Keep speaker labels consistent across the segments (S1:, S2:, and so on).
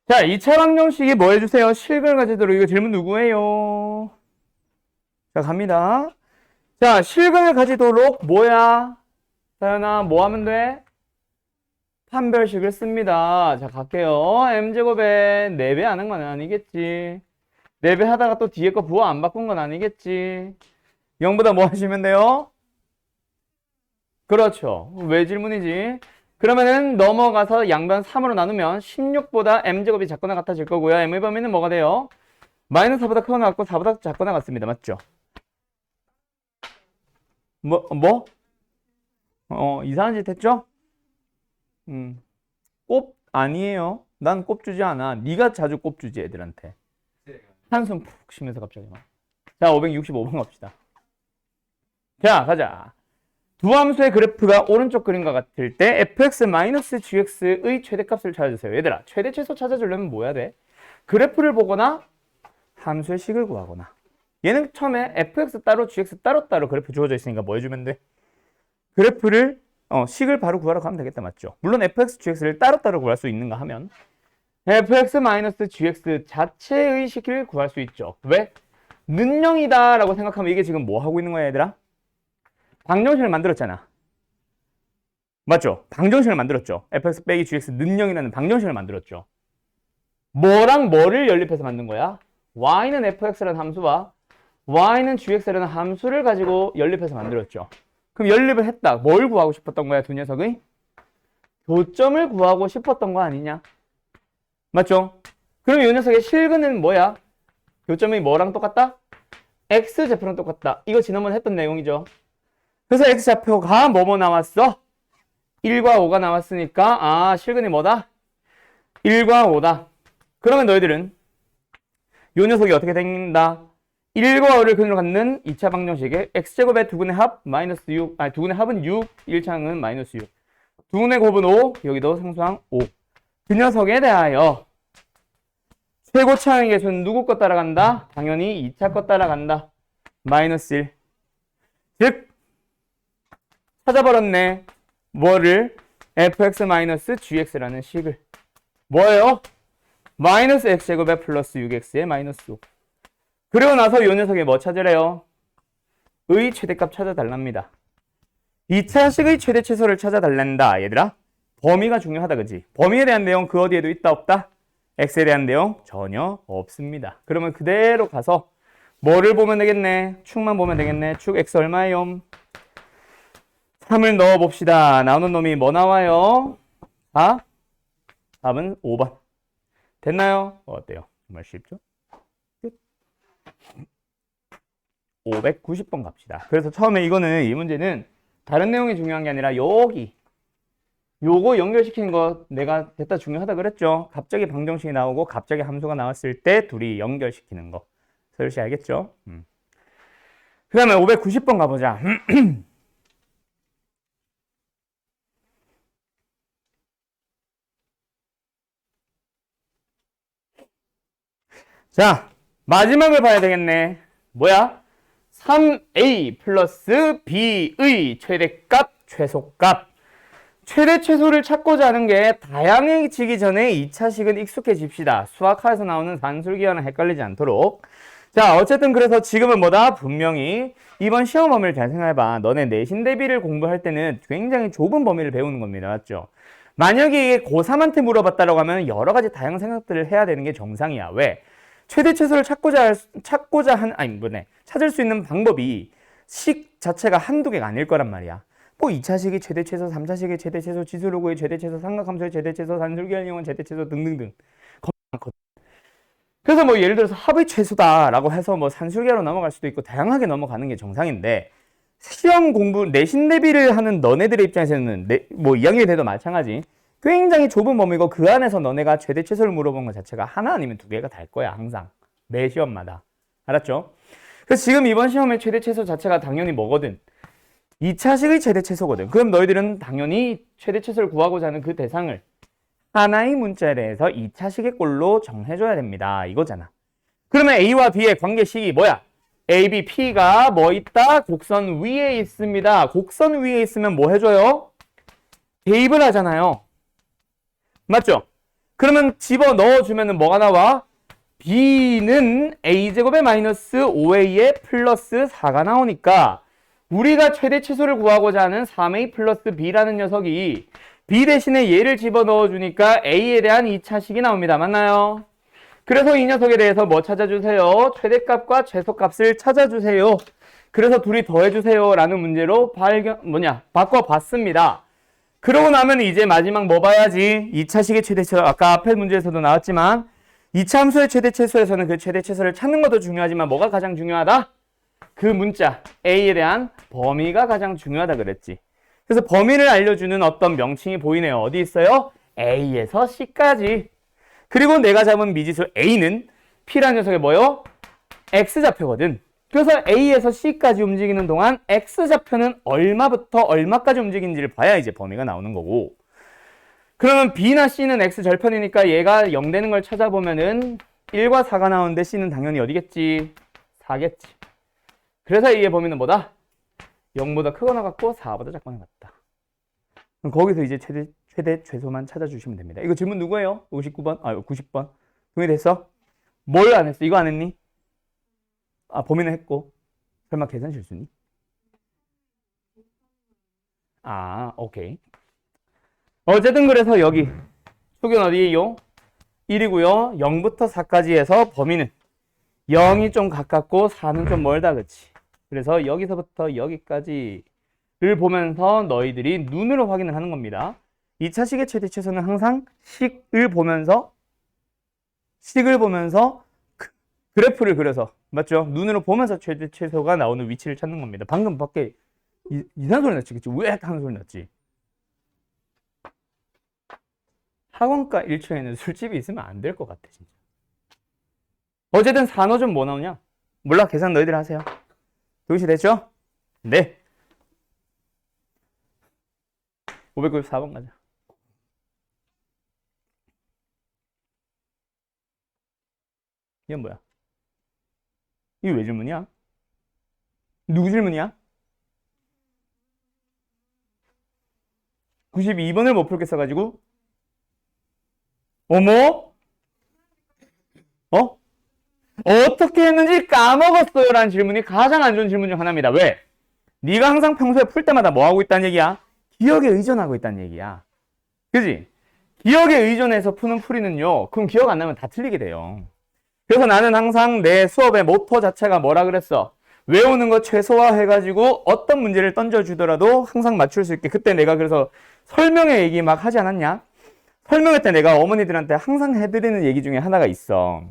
S1: 자, 2차 방정식이 뭐 해주세요? 실근을 가지도록. 이거 질문 누구예요? 자, 갑니다. 자, 실근을 가지도록 뭐야? 자연아, 뭐 하면 돼? 판별식을 씁니다. 자, 갈게요. m제곱에 4배 하는 건 아니겠지. 4배 하다가 또 뒤에 거 부호 안 바꾼 건 아니겠지. 0보다 뭐 하시면 돼요? 그렇죠. 왜 질문이지? 그러면은 넘어가서 양변 3으로 나누면 16보다 m제곱이 작거나 같아질 거고요. m의 범위는 뭐가 돼요? 마이너스 4보다 크거나 같고 4보다 작거나 같습니다. 맞죠? 뭐? 이상한 짓 했죠? 꼽 아니에요. 난 꼽주지 않아. 네가 자주 꼽주지 애들한테. 한숨 푹 쉬면서 갑자기 막. 자, 565번 갑시다. 자, 가자. 두 함수의 그래프가 오른쪽 그림과 같을 때 fx-gx의 최대값을 찾아주세요. 얘들아, 최대 최소 찾아주려면 뭐 해야 돼? 그래프를 보거나 함수의 식을 구하거나. 얘는 처음에 fx 따로 gx 따로 그래프 주어져 있으니까 뭐 해주면 돼? 그래프를 식을 바로 구하러 가면 되겠다. 맞죠? 물론 fx, gx를 따로 구할 수 있는가 하면 fx-gx 자체의 식을 구할 수 있죠. 왜? 는영이다 라고 생각하면 이게 지금 뭐 하고 있는 거야 얘들아? 방정식을 만들었잖아. 맞죠? 방정식을 만들었죠. fx 빼기 gx 는영이라는 방정식을 만들었죠. 뭐랑 뭐를 연립해서 만든 거야? y는 fx라는 함수와 y는 gx라는 함수를 가지고 연립해서 만들었죠. 그럼 연립을 했다. 뭘 구하고 싶었던 거야, 두 녀석의? 교점을 구하고 싶었던 거 아니냐? 맞죠? 그럼 이 녀석의 실근은 뭐야? 교점이 뭐랑 똑같다? x좌표랑 똑같다. 이거 지난번에 했던 내용이죠. 그래서 x좌표가 뭐뭐 나왔어? 1과 5가 나왔으니까 실근이 뭐다? 1과 5다. 그러면 너희들은 이 녀석이 어떻게 생긴다? 1과 5를 근으로 갖는 2차 방정식에 x제곱의 두근의 합 마이너스 6, 두근의 합은 6, 1차항은 마이너스 6. 두근의 곱은 5, 여기도 상수항 5. 그 녀석에 대하여 최고차항의 개수는 누구 것 따라간다? 당연히 2차 것 따라간다. 마이너스 1. 즉 찾아버렸네. 뭐를? fx-gx라는 식을. 뭐예요? 마이너스 x제곱에 플러스 6x에 마이너스 5. 그리고 나서 요 녀석이 뭐 찾으래요? 의 최대값 찾아달랍니다. 2차식의 최대 최소를 찾아달란다. 얘들아, 범위가 중요하다. 그지? 범위에 대한 내용 그 어디에도 있다 없다? x에 대한 내용 전혀 없습니다. 그러면 그대로 가서 뭐를 보면 되겠네? 축만 보면 되겠네. 축 x 얼마예요? 3을 넣어봅시다. 나오는 놈이 뭐 나와요? 답은 5번. 됐나요? 어때요? 정말 쉽죠? 끝. 590번 갑시다. 그래서 처음에 이 문제는 다른 내용이 중요한 게 아니라 요거 연결시키는 거 내가 됐다 중요하다 그랬죠? 갑자기 방정식이 나오고 갑자기 함수가 나왔을 때 둘이 연결시키는 거. 설시 알겠죠? 그 다음에 590번 가보자. 자, 마지막을 봐야 되겠네. 뭐야? 3a 플러스 b의 최대값, 최소값. 최대 최소를 찾고자 하는 게 다양해지기 전에 2차식은 익숙해집시다. 수학하에서 나오는 산술기와는 헷갈리지 않도록. 자, 어쨌든 그래서 지금은 뭐다? 분명히 이번 시험 범위를 잘 생각해봐. 너네 내신 대비를 공부할 때는 굉장히 좁은 범위를 배우는 겁니다. 맞죠? 만약에 이게 고3한테 물어봤다라고 하면 여러 가지 다양한 생각들을 해야 되는 게 정상이야. 왜? 최대 최소를 찾을 수 있는 방법이 식 자체가 한두 개가 아닐 거란 말이야. 뭐 2차식이 최대 최소, 3차식이 최대 최소, 지수로그의 최대 최소, 삼각함수의 최대 최소, 산술기할 이용은 최대 최소 등등등. 그래서 뭐 예를 들어서 합의 최소다라고 해서 뭐 산술기하로 넘어갈 수도 있고 다양하게 넘어가는 게 정상인데 시험 공부, 내신 대비를 하는 너네들의 입장에서는 뭐 2학년이 돼도 마찬가지. 굉장히 좁은 범위고 그 안에서 너네가 최대 최소를 물어본 것 자체가 하나 아니면 두 개가 될 거야. 항상. 매 시험마다. 알았죠? 그래서 지금 이번 시험의 최대 최소 자체가 당연히 뭐거든? 2차식의 최대 최소거든. 그럼 너희들은 당연히 최대 최소를 구하고자 하는 그 대상을 하나의 문자에 대해서 2차식의 꼴로 정해줘야 됩니다. 이거잖아. 그러면 A와 B의 관계식이 뭐야? A, B, P가 뭐 있다? 곡선 위에 있습니다. 곡선 위에 있으면 뭐 해줘요? 대입을 하잖아요. 맞죠? 그러면 집어 넣어주면 뭐가 나와? B는 A제곱의 마이너스 5A의 플러스 4가 나오니까 우리가 최대 치수를 구하고자 하는 3A 플러스 B라는 녀석이 B 대신에 얘를 집어 넣어주니까 A에 대한 2차식이 나옵니다. 맞나요? 그래서 이 녀석에 대해서 뭐 찾아주세요? 최대값과 최소값을 찾아주세요. 그래서 둘이 더해주세요 라는 문제로 바꿔봤습니다. 그러고 나면 이제 마지막 뭐 봐야지? 2차식의 최대치수, 아까 앞에 문제에서도 나왔지만 2차 함수의 최대치수에서는 그 최대치수를 찾는 것도 중요하지만 뭐가 가장 중요하다? 그 문자 A에 대한 범위가 가장 중요하다 그랬지. 그래서 범위를 알려주는 어떤 명칭이 보이네요. 어디 있어요? A에서 C까지. 그리고 내가 잡은 미지수 A는 P라는 녀석의 뭐요? X좌표거든. 그래서 A에서 C까지 움직이는 동안 X좌표는 얼마부터 얼마까지 움직이는지를 봐야 이제 범위가 나오는 거고. 그러면 B나 C는 X절편이니까 얘가 0 되는 걸 찾아보면은 1과 4가 나오는데 C는 당연히 어디겠지? 4겠지. 그래서 A의 범위는 뭐다? 0보다 크거나 같고 4보다 작거나 같다. 그럼 거기서 이제 최대 최소만 찾아주시면 됩니다. 이거 질문 누구예요? 59번? 90번. 동의됐어? 뭘 안 했어? 이거 안 했니? 범위는 했고. 설마 계산 실수니? 오케이. 어쨌든 그래서 여기 초기는 어디예요? 1이고요. 0부터 4까지 해서 범위는 0이 좀 가깝고 4는 좀 멀다, 그치? 그래서 여기서부터 여기까지를 보면서 너희들이 눈으로 확인을 하는 겁니다. 2차식의 최대 최소는 항상 식을 보면서 그래프를 그려서, 맞죠? 눈으로 보면서 최대 최소가 나오는 위치를 찾는 겁니다. 방금 밖에 이상한 소리 났지, 그치? 왜 하는 소리 났지? 학원가 1초에는 술집이 있으면 안 될 것 같아, 진짜. 어쨌든 산호좀 뭐 나오냐? 몰라, 계산 너희들 하세요. 동시 됐죠? 네. 594번 가자. 이건 뭐야? 이거 왜 질문이야? 누구 질문이야? 92번을 못 풀겠어가지고 어머? 어떻게 했는지 까먹었어요 라는 질문이 가장 안 좋은 질문 중 하나입니다. 왜? 네가 항상 평소에 풀 때마다 뭐 하고 있다는 얘기야? 기억에 의존하고 있다는 얘기야. 그지? 기억에 의존해서 푸는 풀이는요, 그럼 기억 안 나면 다 틀리게 돼요. 그래서 나는 항상 내 수업의 모토 자체가 뭐라 그랬어? 외우는 거 최소화해가지고 어떤 문제를 던져주더라도 항상 맞출 수 있게. 그때 내가 그래서 설명의 얘기 막 하지 않았냐? 설명회 때 내가 어머니들한테 항상 해드리는 얘기 중에 하나가 있어.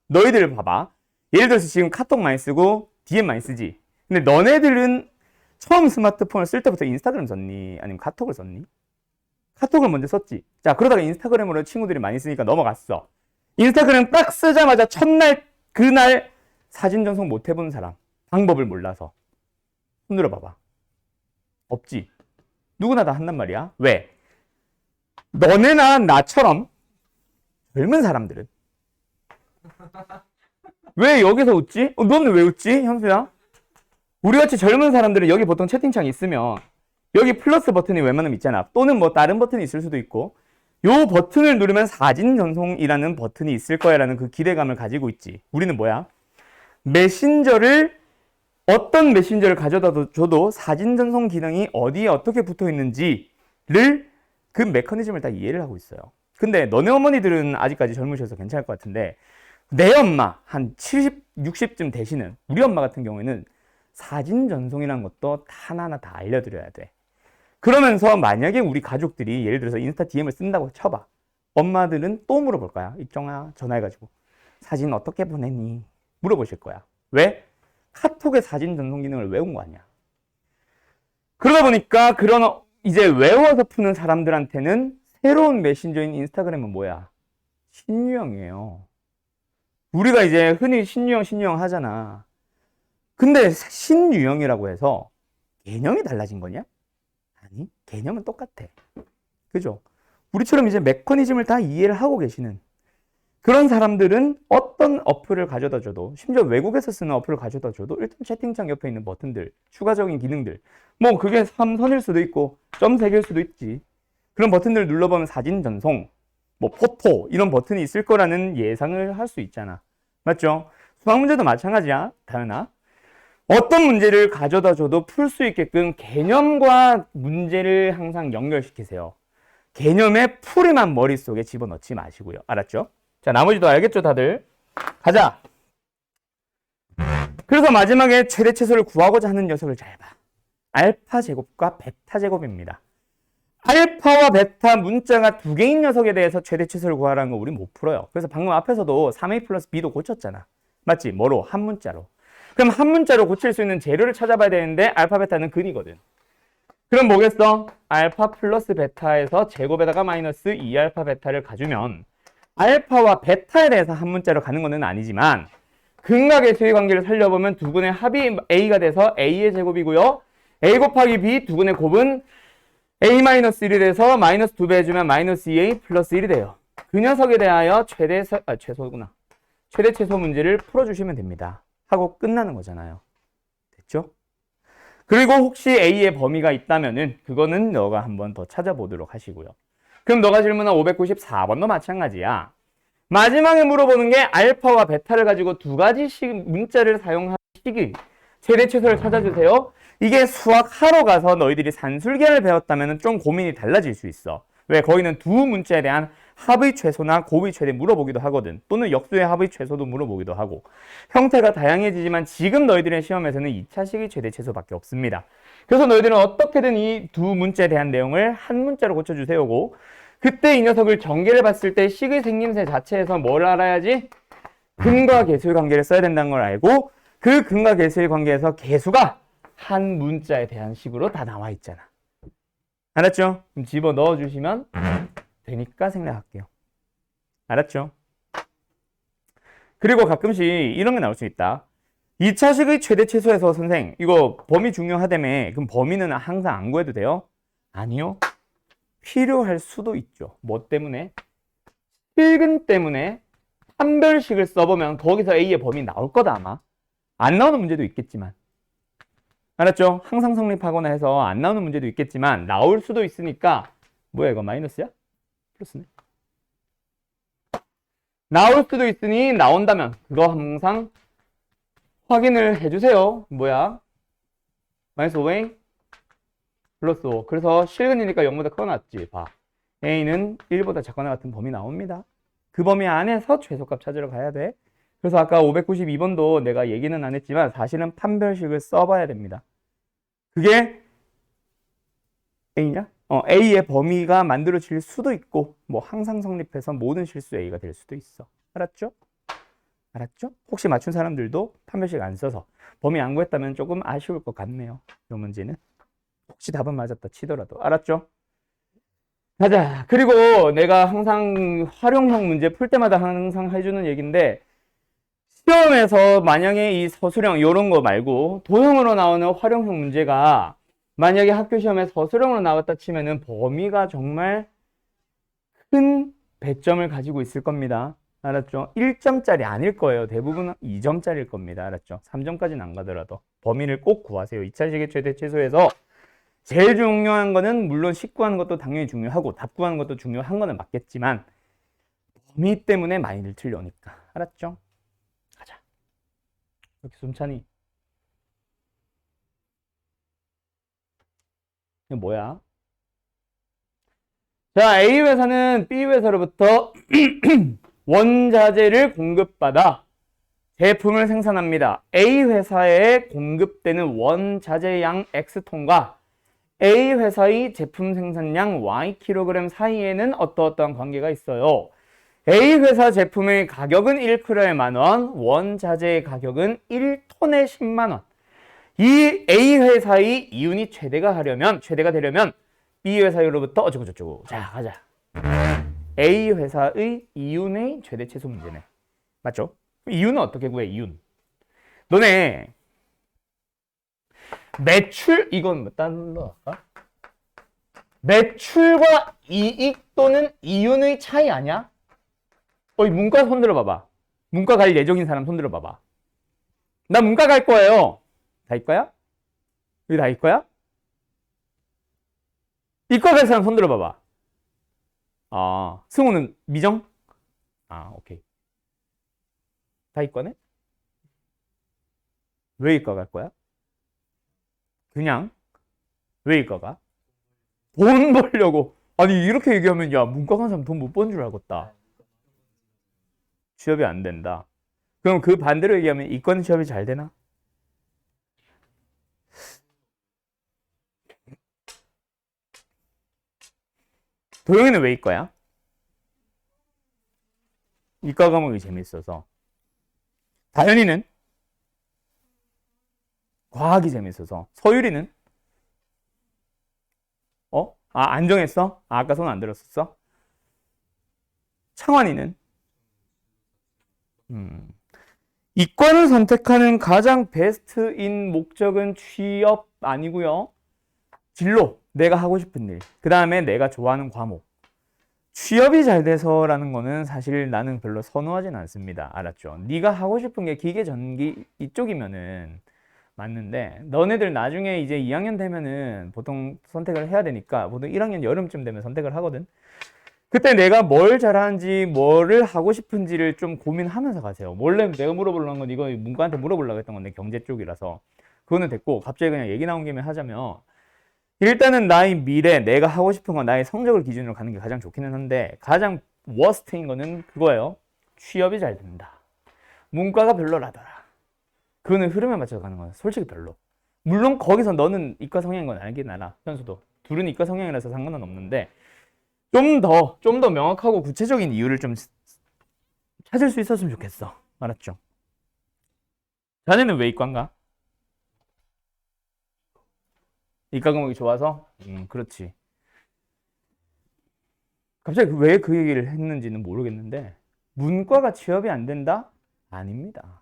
S1: 너희들 봐봐. 예를 들어서 지금 카톡 많이 쓰고 DM 많이 쓰지. 근데 너네들은 처음 스마트폰을 쓸 때부터 인스타그램 썼니? 아니면 카톡을 썼니? 카톡을 먼저 썼지. 자, 그러다가 인스타그램으로 친구들이 많이 쓰니까 넘어갔어. 인스타그램 딱 쓰자마자 첫날 그날 사진 전송 못 해본 사람, 방법을 몰라서 손 들어봐봐. 없지. 누구나 다 한단 말이야. 왜? 너네나 나처럼 젊은 사람들은 왜 여기서 웃지? 너는 왜 웃지? 현수야? 우리같이 젊은 사람들은 여기 보통 채팅창이 있으면 여기 플러스 버튼이 웬만하면 있잖아. 또는 뭐 다른 버튼이 있을 수도 있고, 요 버튼을 누르면 사진 전송이라는 버튼이 있을 거야라는 그 기대감을 가지고 있지. 우리는 뭐야? 어떤 메신저를 가져다 줘도 사진 전송 기능이 어디에 어떻게 붙어 있는지를 그 메커니즘을 다 이해를 하고 있어요. 근데 너네 어머니들은 아직까지 젊으셔서 괜찮을 것 같은데 내 엄마 한 70, 60쯤 되시는 우리 엄마 같은 경우에는 사진 전송이라는 것도 하나하나 다 알려드려야 돼. 그러면서 만약에 우리 가족들이 예를 들어서 인스타 DM을 쓴다고 쳐봐. 엄마들은 또 물어볼 거야. 입정아 전화해가지고 사진 어떻게 보냈니? 물어보실 거야. 왜? 카톡의 사진 전송 기능을 외운 거 아니야. 그러다 보니까 그런 이제 외워서 푸는 사람들한테는 새로운 메신저인 인스타그램은 뭐야? 신유형이에요. 우리가 이제 흔히 신유형 하잖아. 근데 신유형이라고 해서 개념이 달라진 거냐? 아니, 개념은 똑같아. 그죠? 우리처럼 이제 메커니즘을 다 이해를 하고 계시는 그런 사람들은 어떤 어플을 가져다 줘도, 심지어 외국에서 쓰는 어플을 가져다 줘도 일단 채팅창 옆에 있는 버튼들, 추가적인 기능들, 뭐 그게 3선일 수도 있고 점 3개일 수도 있지. 그런 버튼들 눌러보면 사진 전송, 뭐 포토 이런 버튼이 있을 거라는 예상을 할 수 있잖아. 맞죠? 수학 문제도 마찬가지야, 다현아. 어떤 문제를 가져다 줘도 풀 수 있게끔 개념과 문제를 항상 연결시키세요. 개념의 풀이만 머릿속에 집어넣지 마시고요. 알았죠? 자, 나머지도 알겠죠, 다들? 가자. 그래서 마지막에 최대 최소를 구하고자 하는 녀석을 잘 봐. 알파 제곱과 베타 제곱입니다. 알파와 베타 문자가 두 개인 녀석에 대해서 최대 최소를 구하라는 거 우리 못 풀어요. 그래서 방금 앞에서도 3a 플러스 b도 고쳤잖아. 맞지? 뭐로? 한 문자로. 그럼 한 문자로 고칠 수 있는 재료를 찾아봐야 되는데 알파 베타는 근이거든. 그럼 뭐겠어? 알파 플러스 베타에서 제곱에다가 마이너스 2알파 베타를 가주면 알파와 베타에 대해서 한 문자로 가는 것은 아니지만 근각의 수의 관계를 살려보면 두 군의 합이 a가 돼서 a의 제곱이고요. a 곱하기 b 두 군의 곱은 a-1이 돼서 마이너스 2배 해주면 마이너스 2a 플러스 1이 돼요. 그 녀석에 대하여 최대 최소 문제를 풀어주시면 됩니다. 하고 끝나는 거잖아요. 됐죠? 그리고 혹시 a의 범위가 있다면은 그거는 너가 한번 더 찾아보도록 하시고요. 그럼 너가 질문한 594번도 마찬가지야. 마지막에 물어보는 게 알파와 베타를 가지고 두 가지씩 문자를 사용하시기 최대 최소를 찾아주세요. 이게 수학하러 가서 너희들이 산술계를 배웠다면 좀 고민이 달라질 수 있어. 왜? 거기는 두 문자에 대한 합의 최소나 곱의 최대 물어보기도 하거든. 또는 역수의 합의 최소도 물어보기도 하고. 형태가 다양해지지만 지금 너희들의 시험에서는 2차식의 최대 최소밖에 없습니다. 그래서 너희들은 어떻게든 이 두 문자에 대한 내용을 한 문자로 고쳐주세요고, 그때 이 녀석을 전개를 봤을 때 식의 생김새 자체에서 뭘 알아야지? 근과 계수의 관계를 써야 된다는 걸 알고, 그 근과 계수의 관계에서 계수가 한 문자에 대한 식으로 다 나와 있잖아. 알았죠? 그럼 집어 넣어주시면 되니까 생략할게요. 알았죠? 그리고 가끔씩 이런 게 나올 수 있다. 2차식의 최대 최소에서 선생, 이거 범위 중요하다며. 그럼 범위는 항상 안 구해도 돼요? 아니요. 필요할 수도 있죠. 뭐 때문에? 실근 때문에 판별식을 써보면 거기서 A의 범위 나올 거다 아마. 안 나오는 문제도 있겠지만. 알았죠? 항상 성립하거나 해서 안 나오는 문제도 있겠지만 나올 수도 있으니까. 뭐야 이거 마이너스야? 플러스네. 나올 수도 있으니 나온다면 그거 항상 확인을 해주세요. 뭐야? 마이너스 5a 플러스 5. 그래서 실근이니까 0보다 커놨지. 봐. a는 1보다 작거나 같은 범위 나옵니다. 그 범위 안에서 최소값 찾으러 가야 돼. 그래서 아까 592번도 내가 얘기는 안 했지만 사실은 판별식을 써봐야 됩니다. 그게 a냐? a의 범위가 만들어질 수도 있고 뭐 항상 성립해서 모든 실수 a가 될 수도 있어. 알았죠? 알았죠? 혹시 맞춘 사람들도 판별식 안 써서 범위 안 구했다면 조금 아쉬울 것 같네요. 이 문제는. 혹시 답은 맞았다 치더라도. 알았죠? 가자. 그리고 내가 항상 활용형 문제 풀 때마다 항상 해주는 얘기인데, 시험에서 만약에 이 서술형 이런 거 말고 도형으로 나오는 활용형 문제가 만약에 학교 시험에 서술형으로 나왔다 치면은 범위가 정말 큰 배점을 가지고 있을 겁니다. 알았죠? 1점짜리 아닐 거예요. 대부분 2점짜리일 겁니다. 알았죠? 3점까지는 안 가더라도 범위를 꼭 구하세요. 2차식의 최대 최소에서 제일 중요한 거는 물론 식 구하는 것도 당연히 중요하고 답 구하는 것도 중요한 거는 맞겠지만 범위 때문에 많이들 틀려오니까. 알았죠? 가자. 이렇게 숨차니. 이거 뭐야? 자, A 회사는 B 회사로부터 원자재를 공급받아 제품을 생산합니다. A 회사에 공급되는 원자재양 X톤과 A 회사의 제품 생산량 Ykg 사이에는 어떠어떠한 관계가 있어요. A 회사 제품의 가격은 1kg에 만원, 원자재의 가격은 1톤에 10만원. 이 A 회사의 이윤이 최대가 되려면 B 회사로부터 어쩌고저쩌고. 자, 가자. A 회사의 이윤의 최대 최소 문제네. 맞죠? 이윤은 어떻게 구해? 이윤. 너네 매출 이건 뭐 달러 할까? 매출과 이익 또는 이윤의 차이 아니야? 이 문과 손 들어봐봐. 문과 갈 예정인 사람 손 들어봐봐. 나 문과 갈 거예요. 다 이과야? 여기 다 이과야? 이과 갈 사람 손 들어봐봐. 승우는 미정? 오케이. 다 이과네? 왜 이과 갈 거야? 그냥 왜 이과 가? 돈 벌려고. 아니 이렇게 얘기하면 야 문과 간 사람 돈 못 버는 줄 알겠다. 취업이 안 된다. 그럼 그 반대로 얘기하면 이과는 취업이 잘 되나? 도영이는 왜 이과야? 이과 과목이 재밌어서. 다현이는 과학이 재밌어서. 서유리는 안 정했어? 아까 손 안 들었었어? 창환이는 이과를 선택하는 가장 베스트인 목적은 취업 아니고요. 진로, 내가 하고 싶은 일, 그 다음에 내가 좋아하는 과목. 취업이 잘 돼서라는 거는 사실 나는 별로 선호하진 않습니다. 알았죠? 네가 하고 싶은 게 기계, 전기 이쪽이면은 맞는데 너네들 나중에 이제 2학년 되면은 보통 선택을 해야 되니까 보통 1학년 여름쯤 되면 선택을 하거든. 그때 내가 뭘 잘하는지 뭐를 하고 싶은지를 좀 고민하면서 가세요. 원래 내가 물어보려는 건 이거 문과한테 물어보려고 했던 건데 경제 쪽이라서 그거는 됐고, 갑자기 그냥 얘기 나온 김에 하자면 일단은 나의 미래, 내가 하고 싶은 건 나의 성적을 기준으로 가는 게 가장 좋기는 한데 가장 워스트인 거는 그거예요. 취업이 잘 된다. 문과가 별로라더라. 그거는 흐름에 맞춰서 가는 거야. 솔직히 별로. 물론 거기서 너는 이과 성향인 건 알긴 알아. 현수도. 둘은 이과 성향이라서 상관은 없는데 좀 더 명확하고 구체적인 이유를 좀 찾을 수 있었으면 좋겠어. 알았죠? 자네는 왜 이과인가? 이과 과목이 좋아서? 그렇지. 갑자기 왜 그 얘기를 했는지는 모르겠는데 문과가 취업이 안 된다? 아닙니다.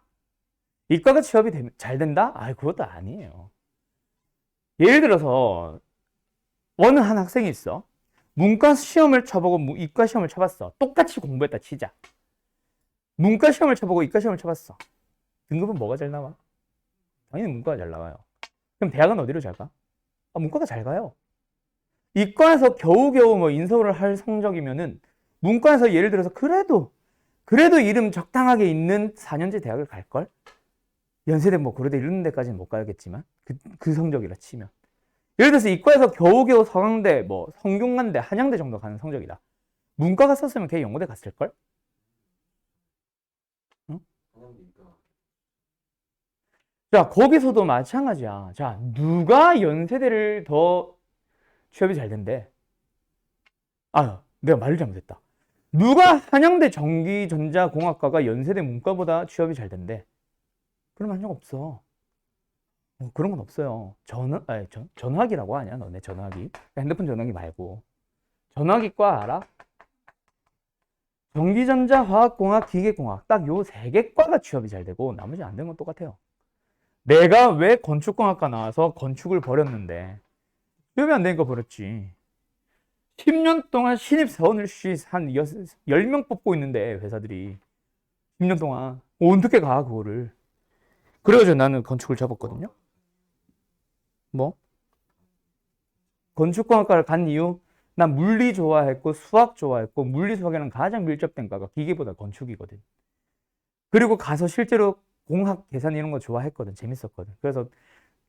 S1: 이과가 취업이 잘 된다? 그것도 아니에요. 예를 들어서 어느 한 학생이 있어. 문과 시험을 쳐보고 이과 시험을 쳐봤어. 똑같이 공부했다 치자. 문과 시험을 쳐보고 이과 시험을 쳐봤어. 등급은 뭐가 잘 나와? 당연히 문과가 잘 나와요. 그럼 대학은 어디로 잘 가? 문과가 잘 가요. 이과에서 겨우겨우 뭐 인서울을 할 성적이면은 문과에서 예를 들어서 그래도 이름 적당하게 있는 4년제 대학을 갈걸? 연세대 뭐 고려대 이런 데까지는 못 가겠지만 그 성적이라 치면 예를 들어서 이과에서 겨우겨우 서강대 뭐 성균관대 한양대 정도 가는 성적이다. 문과 갔었으면 걔 연고대 갔을걸? 응? 자, 거기서도 마찬가지야. 자, 누가 연세대를 더 취업이 잘 된대? 내가 말을 잘못했다. 누가 한양대 전기전자공학과가 연세대 문과보다 취업이 잘 된대? 그럼 한 적 없어. 그런 건 없어요. 전화기라고 하냐, 너네 전화기? 핸드폰 전화기 말고. 전화기과 알아? 전기전자, 화학공학, 기계공학. 딱 요 세 개 과가 취업이 잘 되고 나머지 안 되는 건 똑같아요. 내가 왜 건축공학과 나와서 건축을 버렸는데 취업이 안 되니까 버렸지. 10년 동안 신입사원을 한 10명 뽑고 있는데 회사들이 10년 동안 어떻게 가 그거를. 그래가지고 나는 건축을 잡았거든요. 뭐? 건축공학과를 간 이유? 난 물리 좋아했고 수학 좋아했고 물리 수학이랑 가장 밀접된 과가 기계보다 건축이거든. 그리고 가서 실제로 공학 계산 이런 거 좋아했거든. 재밌었거든. 그래서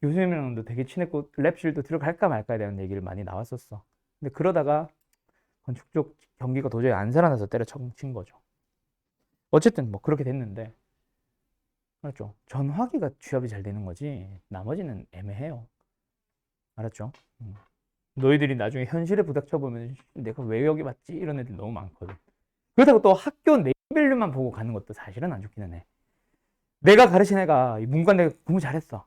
S1: 교수님이랑도 되게 친했고 랩실도 들어갈까 말까에 대한 얘기를 많이 나왔었어. 근데 그러다가 건축 쪽 경기가 도저히 안 살아나서 때려친 거죠. 어쨌든 뭐 그렇게 됐는데 알았죠? 전화기가 취업이 잘 되는 거지 나머지는 애매해요. 알았죠? 너희들이 나중에 현실에 부닥쳐보면 내가 왜 여기 왔지? 이런 애들 너무 많거든. 그렇다고 또 학교 네임밸류만 보고 가는 것도 사실은 안 좋기는 해. 내가 가르친 애가 문과인데 공부 잘했어.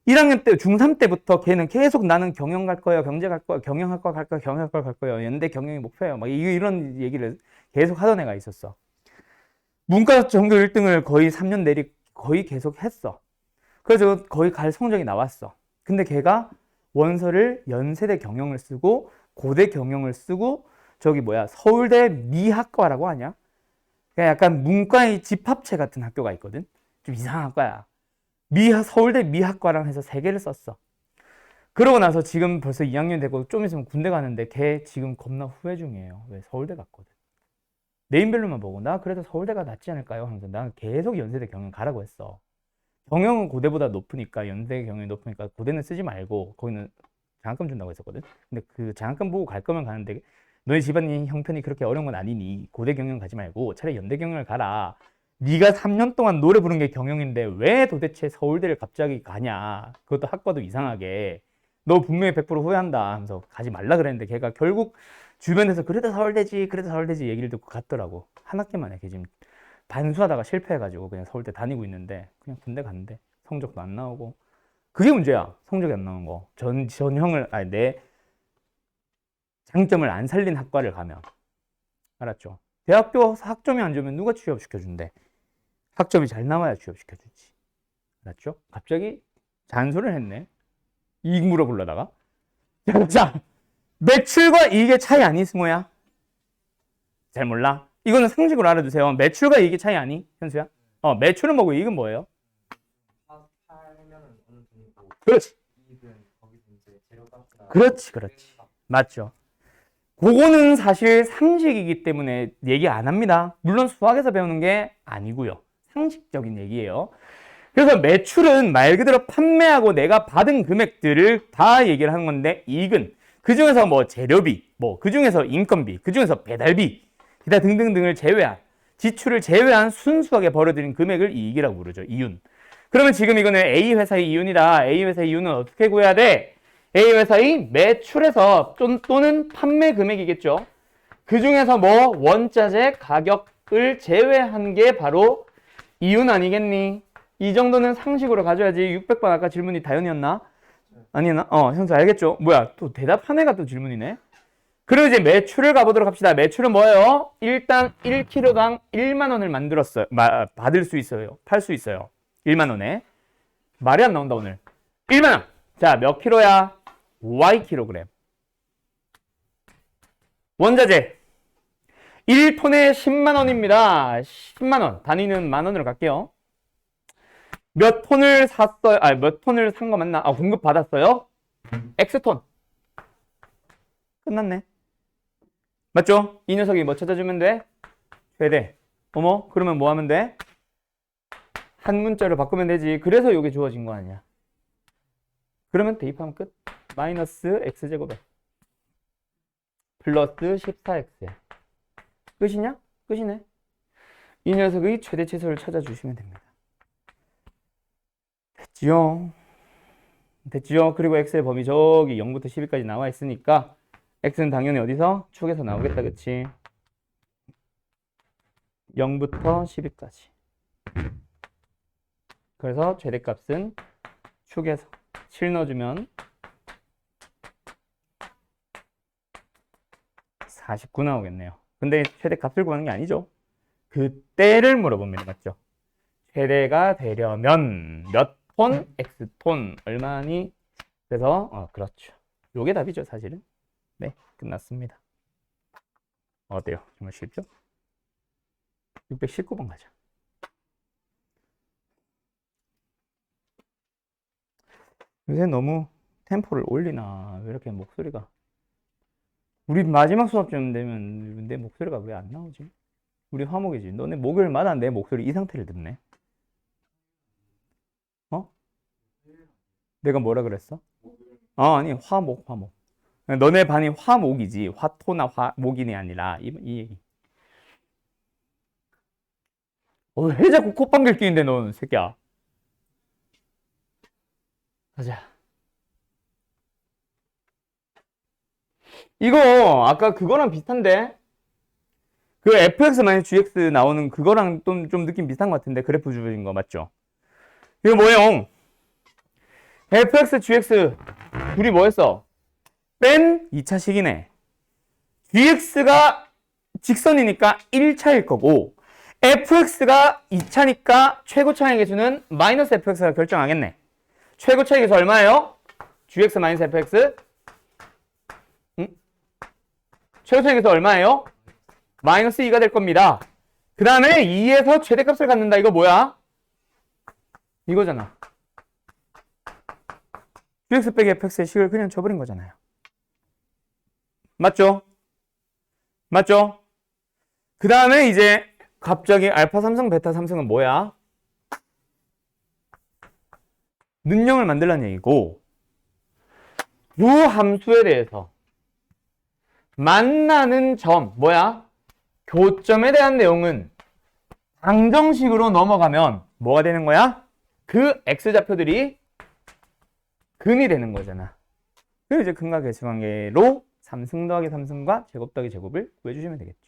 S1: 1학년 때 중3 때부터 걔는 계속 나는 경영 갈 거야, 경제 갈 거야, 경영학과 갈 거야, 경영학과 갈 거야, 연대 경영이 목표야, 막 이런 얘기를 계속 하던 애가 있었어. 문과 전교 1등을 거의 3년 내리 거의 계속 했어. 그래서 거의 갈 성적이 나왔어. 근데 걔가 원서를 연세대 경영을 쓰고 고대 경영을 쓰고 저기 뭐야 서울대 미학과라고 하냐? 그냥 약간 문과의 집합체 같은 학교가 있거든. 좀 이상한 학과야. 서울대 미학과랑 해서 3개를 썼어. 그러고 나서 지금 벌써 2학년 되고 좀 있으면 군대 가는데 걔 지금 겁나 후회 중이에요. 왜? 서울대 갔거든. 네임밸류만 보고 나 그래도 서울대가 낫지 않을까요? 하면서 난 계속 연세대 경영 가라고 했어. 경영은 고대보다 높으니까 연대 경영이 높으니까 고대는 쓰지 말고 거기는 장학금 준다고 했었거든. 근데 그 장학금 보고 갈 거면 가는데 너희 집안 형편이 그렇게 어려운 건 아니니 고대 경영 가지 말고 차라리 연대 경영을 가라. 네가 3년 동안 노래 부른 게 경영인데 왜 도대체 서울대를 갑자기 가냐. 그것도 학과도 이상하게. 너 분명히 100% 후회한다 하면서 가지 말라 그랬는데 걔가 결국 주변에서 그래도 서울대지 얘기를 듣고 갔더라고. 한 학기 만에 걔 지금 반수하다가 실패해가지고 그냥 서울대 다니고 있는데 그냥 군대 갔는데 성적도 안 나오고 그게 문제야. 성적이 안 나오는 거. 내 장점을 안 살린 학과를 가면. 알았죠? 대학교 학점이 안 좋으면 누가 취업시켜준대? 학점이 잘 나와야 취업시켜주지. 알았죠? 갑자기 잔소리를 했네. 이익 물어보려다가. 자, 매출과 이익의 차이 아니, 승호야? 잘 몰라? 이거는 상식으로 알아두세요. 매출과 이익의 차이 아니, 현수야? 매출은 뭐고 이익은 뭐예요? 그렇지. 그렇지. 맞죠. 그거는 사실 상식이기 때문에 얘기 안 합니다. 물론 수학에서 배우는 게 아니고요. 상식적인 얘기예요. 그래서 매출은 말 그대로 판매하고 내가 받은 금액들을 다 얘기를 하는 건데 이익은 그중에서 뭐 재료비, 뭐 그중에서 인건비, 그중에서 배달비, 기타 등등등을 제외한 지출을 제외한 순수하게 벌어들인 금액을 이익이라고 부르죠. 이윤. 그러면 지금 이거는 A 회사의 이윤이다. A 회사의 이윤은 어떻게 구해야 돼? A 회사의 매출에서 또는 판매 금액이겠죠. 그중에서 뭐 원자재 가격을 제외한 게 바로 이윤 아니겠니? 이 정도는 상식으로 가져야지. 600번 아까 질문이 다연이었나? 아니었나? 현수 알겠죠? 뭐야 또 대답한 애가 또 질문이네. 그리고 이제 매출을 가보도록 합시다. 매출은 뭐예요? 일단 1kg당 1만 원을 만들었어요. 받을 수 있어요. 팔 수 있어요. 1만 원에. 말이 안 나온다 오늘. 1만 원. 자, 몇 킬로야? Y 킬로그램. 원자재. 1톤에 10만 원입니다. 10만 원. 단위는 만 원으로 갈게요. 몇 톤을 샀어요? 몇 톤을 산 거 맞나? 공급 받았어요? X톤. 끝났네. 맞죠? 이 녀석이 뭐 찾아주면 돼? 최대. 그러면 뭐 하면 돼? 한 문자로 바꾸면 되지. 그래서 이게 주어진 거 아니야. 그러면 대입하면 끝. 마이너스 x제곱에 플러스 14x. 끝이냐? 끝이네. 이 녀석의 최대 치수를 찾아주시면 됩니다. 됐지요? 그리고 x의 범위 저기 0부터 12까지 나와 있으니까 x는 당연히 어디서? 축에서 나오겠다. 그치? 0부터 12까지. 그래서 최대값은 축에서 7 넣어주면 49 나오겠네요. 근데 최대값을 구하는 게 아니죠. 그때를 물어봅니다. 맞죠? 최대가 되려면 몇 톤? X톤 얼마니? 그래서 그렇죠. 요게 답이죠. 사실은. 네, 끝났습니다. 어때요? 정말 쉽죠? 619번 가자. 요새 너무 템포를 올리나? 왜 이렇게 목소리가 우리 마지막 수업쯤 되면 내 목소리가 왜 안 나오지? 우리 화목이지. 너네 목요일마다 내 목소리 이 상태를 듣네. 내가 뭐라 그랬어? 아니 화목. 너네 반이 화목이지. 화토나 화목인이 아니라 이 얘기. 왜 자꾸 콧방귀를 끼는데 넌 새끼야. 가자. 이거 아까 그거랑 비슷한데? 그 fx-gx 나오는 그거랑 좀 느낌 비슷한 것 같은데 그래프 주인 거 맞죠? 이거 뭐예요? fx, gx 둘이 뭐 했어? 뺀 2차식이네. gx가 직선이니까 1차일 거고 fx가 2차니까 최고 차이 계수는 마이너스 fx가 결정하겠네. 최고 차이 계수 얼마예요? gx 마이너스 fx? 응? 최고차익에서 얼마예요? 마이너스 2가 될 겁니다. 그 다음에 2에서 최대값을 갖는다. 이거 뭐야? 이거잖아. qx 빼기 fx의 식을 그냥 줘버린 거잖아요. 맞죠? 맞죠? 그 다음에 이제 갑자기 알파 3승, 베타 3승은 뭐야? 능령을 만들라는 얘기고, 요 함수에 대해서 만나는 점, 뭐야? 교점에 대한 내용은 방정식으로 넘어가면 뭐가 되는 거야? 그 x좌표들이 근이 되는 거잖아. 그래서 이제 근과 계수관계로 3승 더하기 3승과 제곱 더하기 제곱을 구해주시면 되겠죠.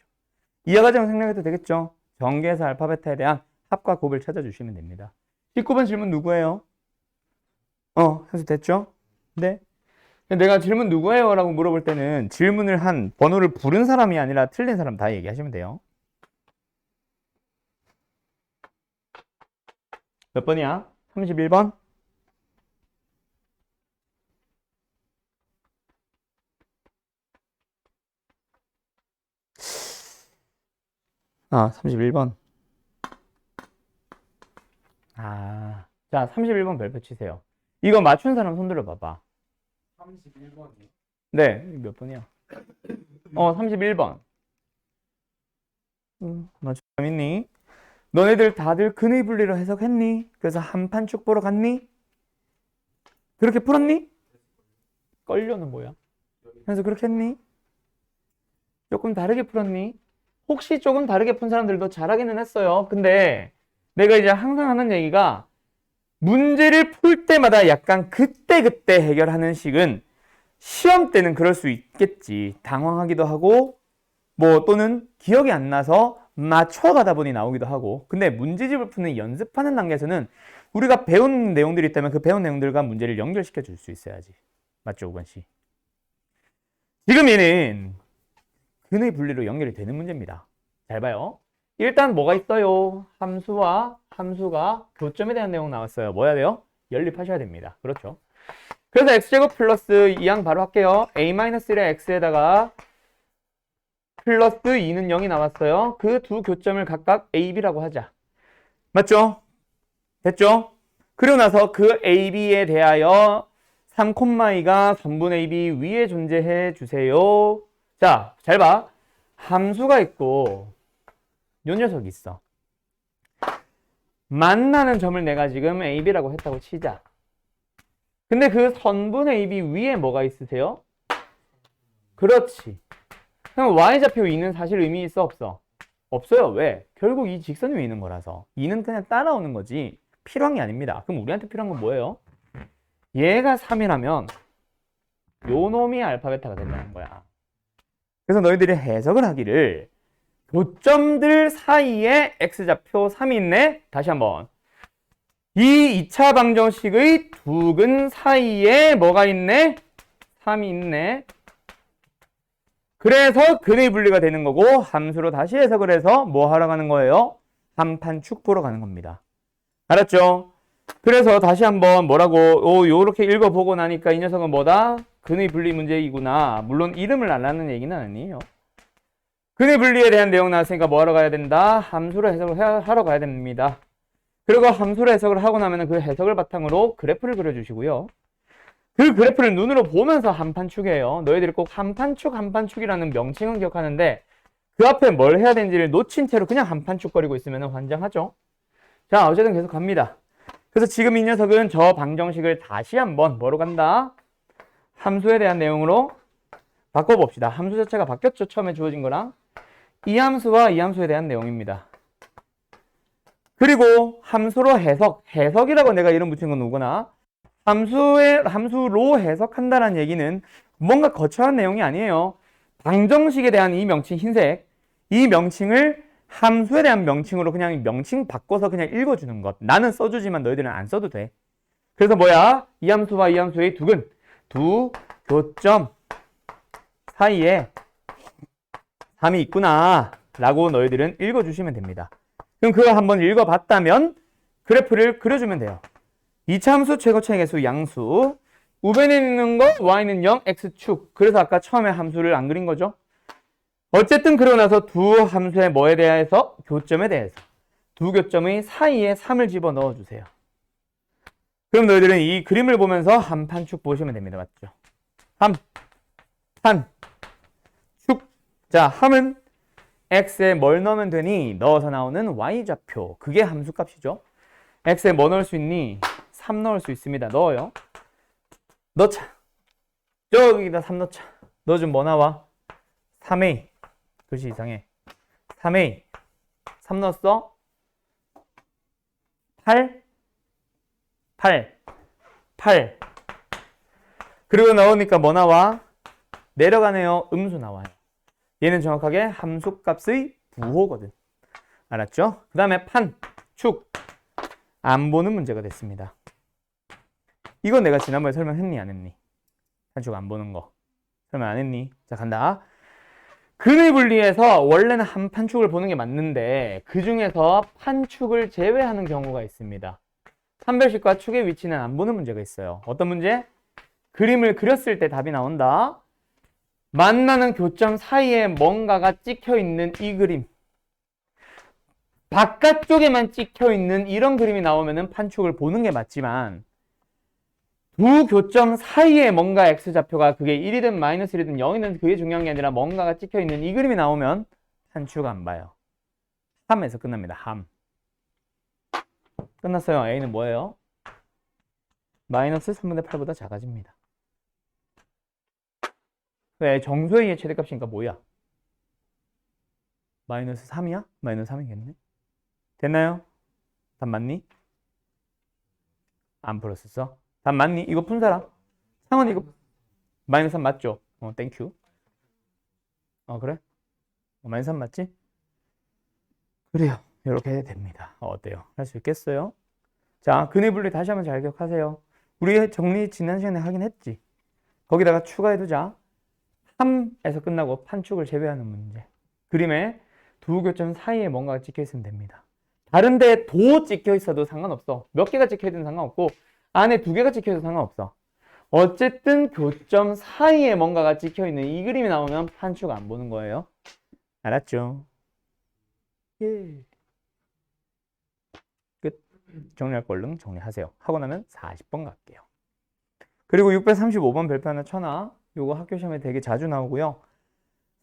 S1: 이하 과정을 생략해도 되겠죠. 전개해서 알파, 베타에 대한 합과 곱을 찾아주시면 됩니다. 19번 질문 누구예요? 해서 됐죠? 네. 내가 질문 누구예요? 라고 물어볼 때는 질문을 한 번호를 부른 사람이 아니라 틀린 사람 다 얘기하시면 돼요. 몇 번이야? 31번? 아, 31번. 자, 31번 별표 치세요. 이거 맞춘 사람 손 들어봐봐.
S2: 31번이요?
S1: 네, 몇 번이야? 31번. 맞춤 있니? 너네들 다들 근의 분리로 해석했니? 그래서 한판 쭉 보러 갔니? 그렇게 풀었니? 걸려는 뭐야? 그래서 그렇게 했니? 조금 다르게 풀었니? 혹시 조금 다르게 푼 사람들도 잘하기는 했어요. 근데 내가 이제 항상 하는 얘기가 문제를 풀 때마다 약간 그때그때 해결하는 식은 시험 때는 그럴 수 있겠지. 당황하기도 하고 뭐 또는 기억이 안 나서 맞춰가다 보니 나오기도 하고. 근데 문제집을 푸는 연습하는 단계에서는 우리가 배운 내용들이 있다면 그 배운 내용들과 문제를 연결시켜 줄 수 있어야지. 맞죠, 우건 씨? 지금 얘는 근의 분리로 연결이 되는 문제입니다. 잘 봐요. 일단 뭐가 있어요? 함수와 함수가 교점에 대한 내용 나왔어요. 뭐 해야 돼요? 연립하셔야 됩니다. 그렇죠? 그래서 x제곱 플러스 2항 바로 할게요. a-1의 x에다가 플러스 2는 0이 나왔어요. 그 두 교점을 각각 a, b라고 하자. 맞죠? 됐죠? 그리고 나서 그 a, b에 대하여 3,2가 3분의 ab 위에 존재해 주세요. 자, 잘 봐. 함수가 있고 요 녀석이 있어. 만나는 점을 내가 지금 a, b라고 했다고 치자. 근데 그 선분의 ab 위에 뭐가 있으세요? 그렇지. 그럼 y좌표 2는 사실 의미 있어 없어? 없어요. 왜? 결국 이 직선 위에 있는 거라서. 2는 그냥 따라오는 거지 필요한 게 아닙니다. 그럼 우리한테 필요한 건 뭐예요? 얘가 3이라면 요 놈이 알파 베타가 된다는 거야. 그래서 너희들이 해석을 하기를 교점들 사이에 x좌표 3이 있네. 다시 한번. 이 2차 방정식의 두 근 사이에 뭐가 있네? 3이 있네. 그래서 근의 분리가 되는 거고 함수로 다시 해석을 해서 뭐 하러 가는 거예요? 한판 축 보러 가는 겁니다. 알았죠? 그래서 다시 한번 뭐라고 요렇게 읽어보고 나니까 이 녀석은 뭐다? 근의 분리 문제이구나. 물론 이름을 알라는 얘기는 아니에요. 근의 분리에 대한 내용 나왔으니까 뭐 하러 가야 된다? 함수로 해석을 하러 가야 됩니다. 그리고 함수로 해석을 하고 나면 그 해석을 바탕으로 그래프를 그려주시고요. 그 그래프를 눈으로 보면서 한판축이에요. 너희들이 꼭 한판축이라는 명칭은 기억하는데 그 앞에 뭘 해야 되는지를 놓친 채로 그냥 한판축거리고 있으면 환장하죠. 자, 어쨌든 계속 갑니다. 그래서 지금 이 녀석은 저 방정식을 다시 한번 뭐로 간다? 함수에 대한 내용으로 바꿔봅시다. 함수 자체가 바뀌었죠. 처음에 주어진 거랑. 이 함수와 이 함수에 대한 내용입니다. 그리고 함수로 해석이라고 내가 이름 붙인 건 누구나 함수로 해석한다는 얘기는 뭔가 거창한 내용이 아니에요. 방정식에 대한 이 명칭 흰색, 이 명칭을 함수에 대한 명칭으로 그냥 명칭 바꿔서 그냥 읽어주는 것. 나는 써주지만 너희들은 안 써도 돼. 그래서 뭐야? 이 함수와 이 함수의 두 교점 사이에 3이 있구나 라고 너희들은 읽어주시면 됩니다. 그럼 그거 한번 읽어봤다면 그래프를 그려주면 돼요. 2차 함수 최고차의 개수 양수 우변에 있는 거 y는 0, x축. 그래서 아까 처음에 함수를 안 그린 거죠. 어쨌든 그러고 나서 두 함수의 뭐에 대해서? 교점에 대해서. 두 교점의 사이에 3을 집어 넣어주세요. 그럼 너희들은 이 그림을 보면서 한 판축 보시면 됩니다. 맞죠? 함, 판, 축. 자, 함은 x에 뭘 넣으면 되니? 넣어서 나오는 y좌표. 그게 함수값이죠. x에 뭐 넣을 수 있니? 3 넣을 수 있습니다. 넣어요. 넣자. 저기다 3 넣자. 넣어주면 뭐 나와? 3a. 글씨 이상해. 3a. 3 넣었어? 8. 8. 그리고 넣으니까 뭐 나와? 내려가네요. 음수 나와요. 얘는 정확하게 함수값의 부호거든. 알았죠? 그 다음에 판, 축. 안 보는 문제가 됐습니다. 이건 내가 지난번에 설명했니? 안 했니? 판축 안 보는 거. 설명 안 했니? 자, 간다. 근의 분리에서 원래는 한 판축을 보는 게 맞는데 그 중에서 판축을 제외하는 경우가 있습니다. 판별식과 축의 위치는 안 보는 문제가 있어요. 어떤 문제? 그림을 그렸을 때 답이 나온다. 만나는 교점 사이에 뭔가가 찍혀 있는 이 그림. 바깥쪽에만 찍혀 있는 이런 그림이 나오면은 판축을 보는 게 맞지만 두 교점 사이에 뭔가 x좌표가 그게 1이든 마이너스 1이든 0이든 그게 중요한 게 아니라 뭔가가 찍혀 있는 이 그림이 나오면 판축 안 봐요. 함에서 끝납니다. 함. 끝났어요. a는 뭐예요? 마이너스 3분의 8보다 작아집니다. 왜? 정수의 최대값이니까 뭐야? 마이너스 3이야? 마이너스 3이겠네. 됐나요? 답 맞니? 안 풀었었어? 답 맞니? 이거 푼 사람? 상원 이거 마이너스 3 맞죠? 땡큐. 그래? 마이너스 3 맞지? 그래요. 이렇게 됩니다. 어때요? 할 수 있겠어요? 자, 근의 분리 다시 한번 잘 기억하세요. 우리 정리 지난 시간에 하긴 했지. 거기다가 추가해두자. 3에서 끝나고 판축을 제외하는 문제. 그림에 두 교점 사이에 뭔가가 찍혀 있으면 됩니다. 다른 데에 도 찍혀 있어도 상관없어. 몇 개가 찍혀 있든 상관없고 안에 두 개가 찍혀 있어도 상관없어. 어쨌든 교점 사이에 뭔가가 찍혀 있는 이 그림이 나오면 판축 안 보는 거예요. 알았죠? 예. 끝. 정리할 거 얼른 정리하세요. 하고 나면 40번 갈게요. 그리고 635번 별표 하나 쳐놔. 요거 학교 시험에 되게 자주 나오고요.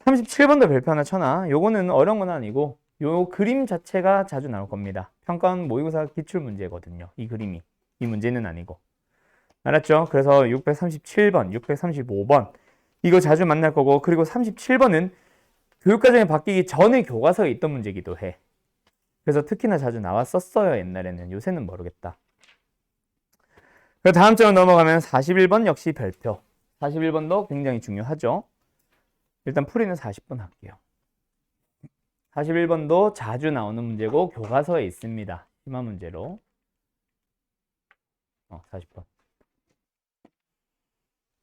S1: 37번도 별표 하나 쳐놔. 요거는 어려운 건 아니고 요 그림 자체가 자주 나올 겁니다. 평가원 모의고사 기출 문제거든요. 이 그림이. 이 문제는 아니고. 알았죠? 그래서 637번, 635번 이거 자주 만날 거고 그리고 37번은 교육과정이 바뀌기 전에 교과서에 있던 문제기도 해. 그래서 특히나 자주 나왔었어요. 옛날에는. 요새는 모르겠다. 다음 장으로 넘어가면 41번 역시 별표. 41번도 굉장히 중요하죠. 일단 풀이는 40번 할게요. 41번도 자주 나오는 문제고 교과서에 있습니다. 심화 문제로. 40번.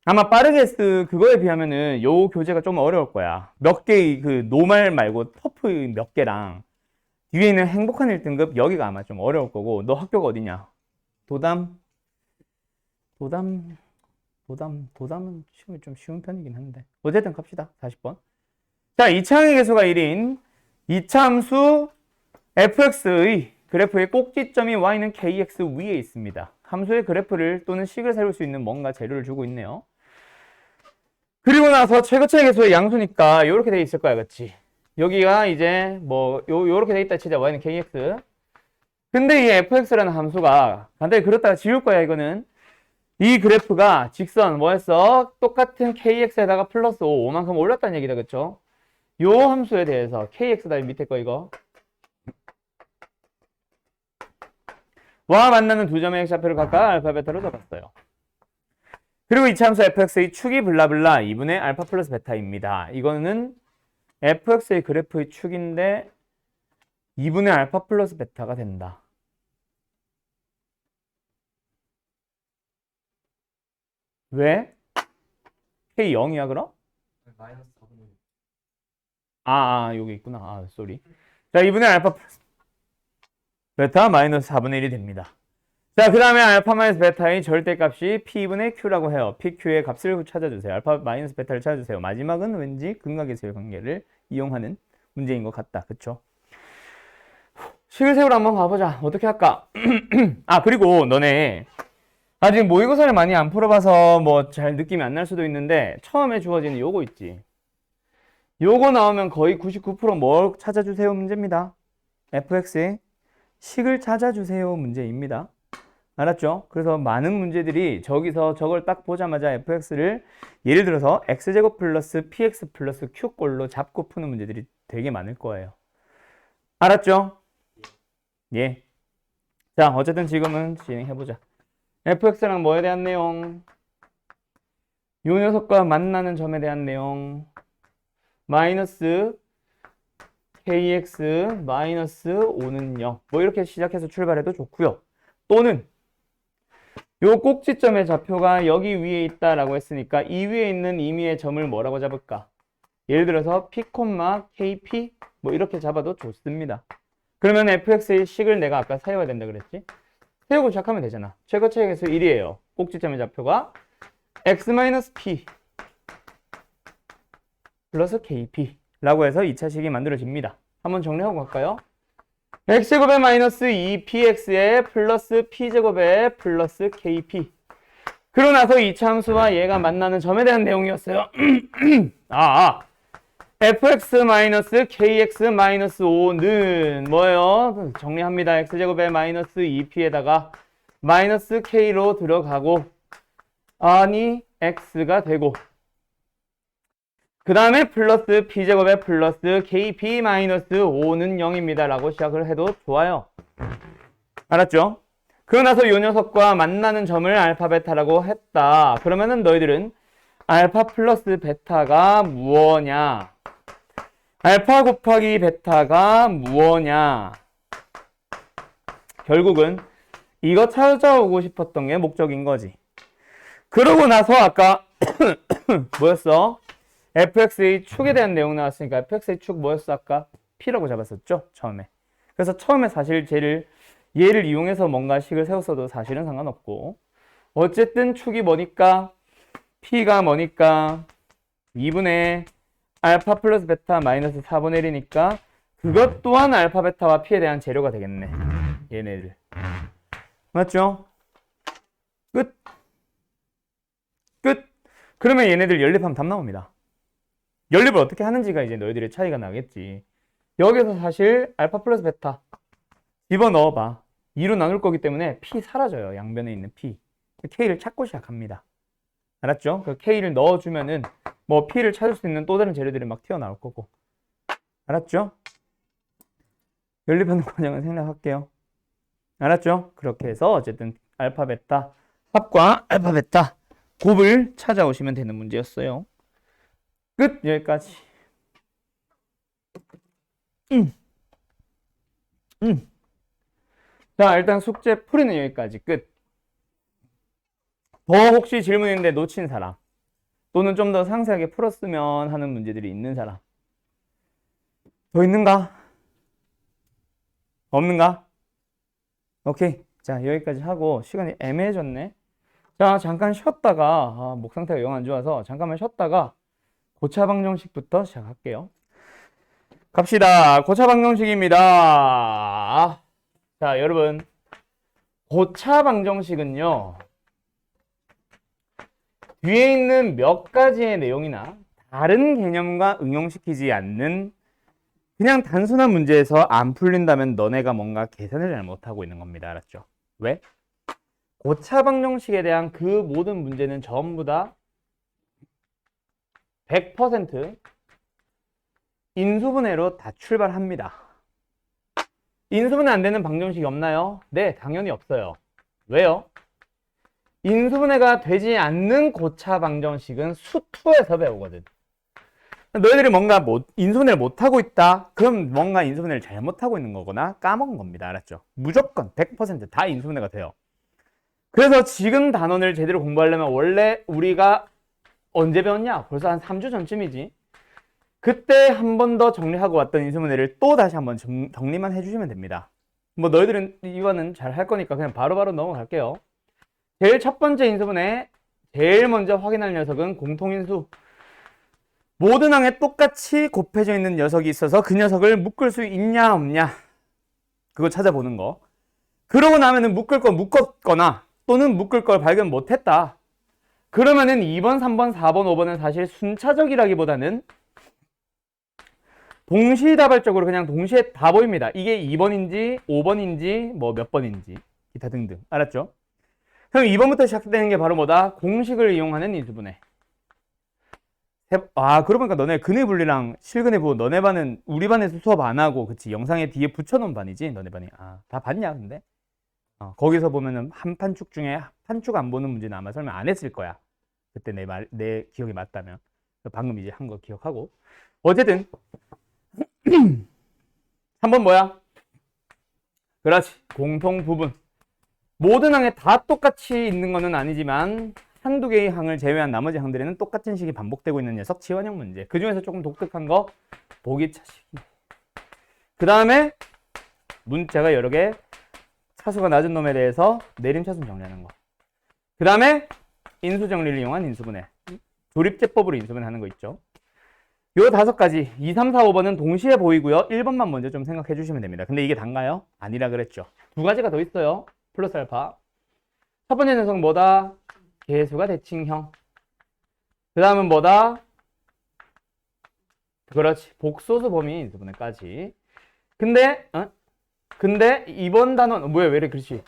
S1: 아마 빠르게 그거에 비하면은 요 교재가 좀 어려울 거야. 몇 개의 그 노말 말고 터프 몇 개랑 뒤에 있는 행복한 1등급 여기가 아마 좀 어려울 거고 너 학교가 어디냐? 도담은 시험이 좀 쉬운 편이긴 한데 어쨌든 갑시다. 40번. 자, 이차항의 계수가 1인 이차함수 fx의 그래프의 꼭지점이 y는 kx 위에 있습니다. 함수의 그래프를 또는 식을 세울 수 있는 뭔가 재료를 주고 있네요. 그리고 나서 최고차의 계수의 양수니까 이렇게 돼 있을 거야, 그렇지? 여기가 이제 뭐 요렇게 돼 있다 치자. y는 kx. 근데 이 fx라는 함수가 간단히 그렇다가 지울 거야. 이거는 이 그래프가 직선 뭐였어? 똑같은 kx에다가 플러스 5만큼 올렸다는 얘기다, 그쵸? 요 함수에 대해서 kx다 밑에 거 이거 와 만나는 두 점의 x좌표를 각각 알파 베타로 잡았어요. 그리고 이 함수 fx의 축이 블라블라 2분의 알파 플러스 베타입니다. 이거는 fx의 그래프의 축인데 2분의 알파 플러스 베타가 된다. 왜? k 0이야 그럼?
S2: 마이너스 4분의 1.
S1: 여기 있구나. 쏘리. 자, 2분의 알파 플러스 베타 마이너스 4분의 1이 됩니다. 자, 그 다음에 알파 마이너스 베타의 절대값이 P분의 Q라고 해요. PQ의 값을 찾아주세요. 알파 마이너스 베타를 찾아주세요. 마지막은 왠지 근각의 관계를 이용하는 문제인 것 같다. 그쵸? 식을 세우러 한번 가보자. 어떻게 할까? 아, 그리고 너네 아직 모의고사를 많이 안 풀어봐서 뭐 잘 느낌이 안 날 수도 있는데 처음에 주어지는 요거 있지. 요거 나오면 거의 99%뭘 찾아주세요 문제입니다. fx의 식을 찾아주세요 문제입니다. 알았죠? 그래서 많은 문제들이 저기서 저걸 딱 보자마자 fx를 예를 들어서 x제곱 플러스 px 플러스 q꼴로 잡고 푸는 문제들이 되게 많을 거예요. 알았죠? 예. 자, 어쨌든 지금은 진행해보자. fx랑 뭐에 대한 내용? 요 녀석과 만나는 점에 대한 내용. 마이너스 kx 마이너스 5는 0. 뭐 이렇게 시작해서 출발해도 좋고요. 또는 요 꼭지점의 좌표가 여기 위에 있다라고 했으니까 이 위에 있는 임의의 점을 뭐라고 잡을까? 예를 들어서 p, kp 뭐 이렇게 잡아도 좋습니다. 그러면 fx의 식을 내가 아까 세워야 된다 그랬지? 세우고 시작하면 되잖아. 최고차의 개수 1이에요. 꼭지점의 좌표가 x-p 플러스 kp 라고 해서 2차 식이 만들어집니다. 한번 정리하고 갈까요? x제곱에 마이너스 2px에 플러스 p제곱에 플러스 kp. 그러고 나서 2차 함수와 얘가 만나는 점에 대한 내용이었어요. fx 마이너스 kx 마이너스 5는 뭐예요? 정리합니다. x제곱에 마이너스 2p에다가 마이너스 k로 들어가고 아니 x가 되고 그 다음에 플러스 p제곱에 플러스 kp 마이너스 5는 0입니다 라고 시작을 해도 좋아요. 알았죠? 그러고 나서 이 녀석과 만나는 점을 알파 베타라고 했다. 그러면은 너희들은 알파 플러스 베타가 무엇냐? 알파 곱하기 베타가 무엇냐? 결국은 이거 찾아오고 싶었던 게 목적인 거지. 그러고 나서 아까 뭐였어? fx의 축에 대한 내용 나왔으니까 fx의 축 뭐였어 아까? p라고 잡았었죠? 처음에. 그래서 처음에 사실 얘를 이용해서 뭔가 식을 세웠어도 사실은 상관없고 어쨌든 축이 뭐니까? p가 뭐니까? 2분의 알파 플러스 베타 마이너스 4분의 1이니까 그것 또한 알파 베타와 p에 대한 재료가 되겠네. 얘네들. 맞죠? 끝. 끝. 그러면 얘네들 연립하면 답 나옵니다. 연립을 어떻게 하는지가 이제 너희들의 차이가 나겠지. 여기서 사실 알파 플러스 베타 집어넣어봐. 2로 나눌 거기 때문에 p 사라져요. 양변에 있는 p. k를 찾고 시작합니다. 알았죠? 그 k를 넣어주면은 뭐 p를 찾을 수 있는 또 다른 재료들이 막 튀어나올 거고. 알았죠? 연립하는 과정을 생략할게요. 알았죠? 그렇게 해서 어쨌든 알파 베타 합과 알파 베타 곱을 찾아오시면 되는 문제였어요. 끝! 여기까지. 자, 일단 숙제 풀이는 여기까지 끝. 더 혹시 질문 있는데 놓친 사람 또는 좀 더 상세하게 풀었으면 하는 문제들이 있는 사람 더 있는가? 없는가? 오케이. 자, 여기까지 하고 시간이 애매해졌네. 자, 잠깐 쉬었다가 목 상태가 영 안 좋아서 잠깐만 쉬었다가 고차 방정식부터 시작할게요. 갑시다. 고차 방정식입니다. 자, 여러분 고차 방정식은요 뒤에 있는 몇 가지의 내용이나 다른 개념과 응용시키지 않는 그냥 단순한 문제에서 안 풀린다면 너네가 뭔가 계산을 잘 못하고 있는 겁니다. 알았죠? 왜? 고차 방정식에 대한 그 모든 문제는 전부 다 100% 인수분해로 다 출발합니다. 인수분해 안 되는 방정식이 없나요? 네, 당연히 없어요. 왜요? 인수분해가 되지 않는 고차 방정식은 수2에서 배우거든. 너희들이 뭔가 인수분해를 못하고 있다? 그럼 뭔가 인수분해를 잘못하고 있는 거거나 까먹은 겁니다. 알았죠? 무조건 100% 다 인수분해가 돼요. 그래서 지금 단원을 제대로 공부하려면 원래 우리가 언제 배웠냐? 벌써 한 3주 전쯤이지. 그때 한 번 더 정리하고 왔던 인수분해를 또 다시 한번 정리만 해주시면 됩니다. 뭐 너희들은 이거는 잘 할 거니까 그냥 바로바로 넘어갈게요. 제일 첫 번째 인수분해 제일 먼저 확인할 녀석은 공통인수. 모든 항에 똑같이 곱해져 있는 녀석이 있어서 그 녀석을 묶을 수 있냐 없냐 그거 찾아보는 거. 그러고 나면은 묶을 거 묶었거나 또는 묶을 걸 발견 못했다. 그러면은 2번, 3번, 4번, 5번은 사실 순차적이라기보다는 동시다발적으로 그냥 동시에 다 보입니다. 이게 2번인지 5번인지 뭐 몇 번인지 기타 등등. 알았죠? 그럼 2번부터 시작되는 게 바로 뭐다? 공식을 이용하는 인수분해. 그러고 보니까 너네 근의 분리랑 실근의 부호 너네 반은 우리 반에서 수업 안 하고 그치 영상에 뒤에 붙여놓은 반이지 너네 반이. 다 봤냐 근데? 거기서 보면은 한 판축 중에 한 축 안 보는 문제는 아마 설명 안 했을 거야. 그때 내 기억이 맞다면. 방금 이제 한 거 기억하고. 어쨌든 3번 뭐야? 그렇지. 공통 부분. 모든 항에 다 똑같이 있는 거는 아니지만 한두 개의 항을 제외한 나머지 항들에는 똑같은 식이 반복되고 있는 녀석 치환형 문제. 그 중에서 조금 독특한 거 보기 차식. 그 다음에 문자가 여러 개 차수가 낮은 놈에 대해서 내림차순 정리하는 거. 그 다음에 인수정리를 이용한 인수분해. 조립제법으로 인수분해하는 거 있죠. 요 5가지 2, 3, 4, 5번은 동시에 보이고요. 1번만 먼저 좀 생각해 주시면 됩니다. 근데 이게 단가요? 아니라 그랬죠. 2가지가 더 있어요. 플러스 알파. 첫 번째 녀석은 뭐다? 개수가 대칭형. 그 다음은 뭐다? 그렇지. 복소수 범위 인수분해까지. 근데 2번 단원 뭐야 왜 이래 그렇지.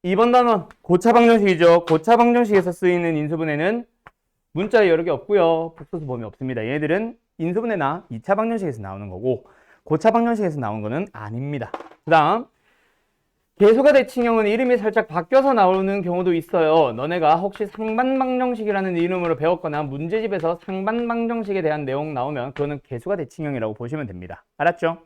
S1: 2번 단원 고차방정식이죠. 고차방정식에서 쓰이는 인수분해는 문자에 여러 개 없고요. 복소수 범위 없습니다. 얘네들은 인수분해나 2차 방정식에서 나오는 거고 고차 방정식에서 나온 거는 아닙니다. 그 다음 개수가 대칭형은 이름이 살짝 바뀌어서 나오는 경우도 있어요. 너네가 혹시 상반방정식이라는 이름으로 배웠거나 문제집에서 상반방정식에 대한 내용 나오면 그거는 개수가 대칭형이라고 보시면 됩니다. 알았죠?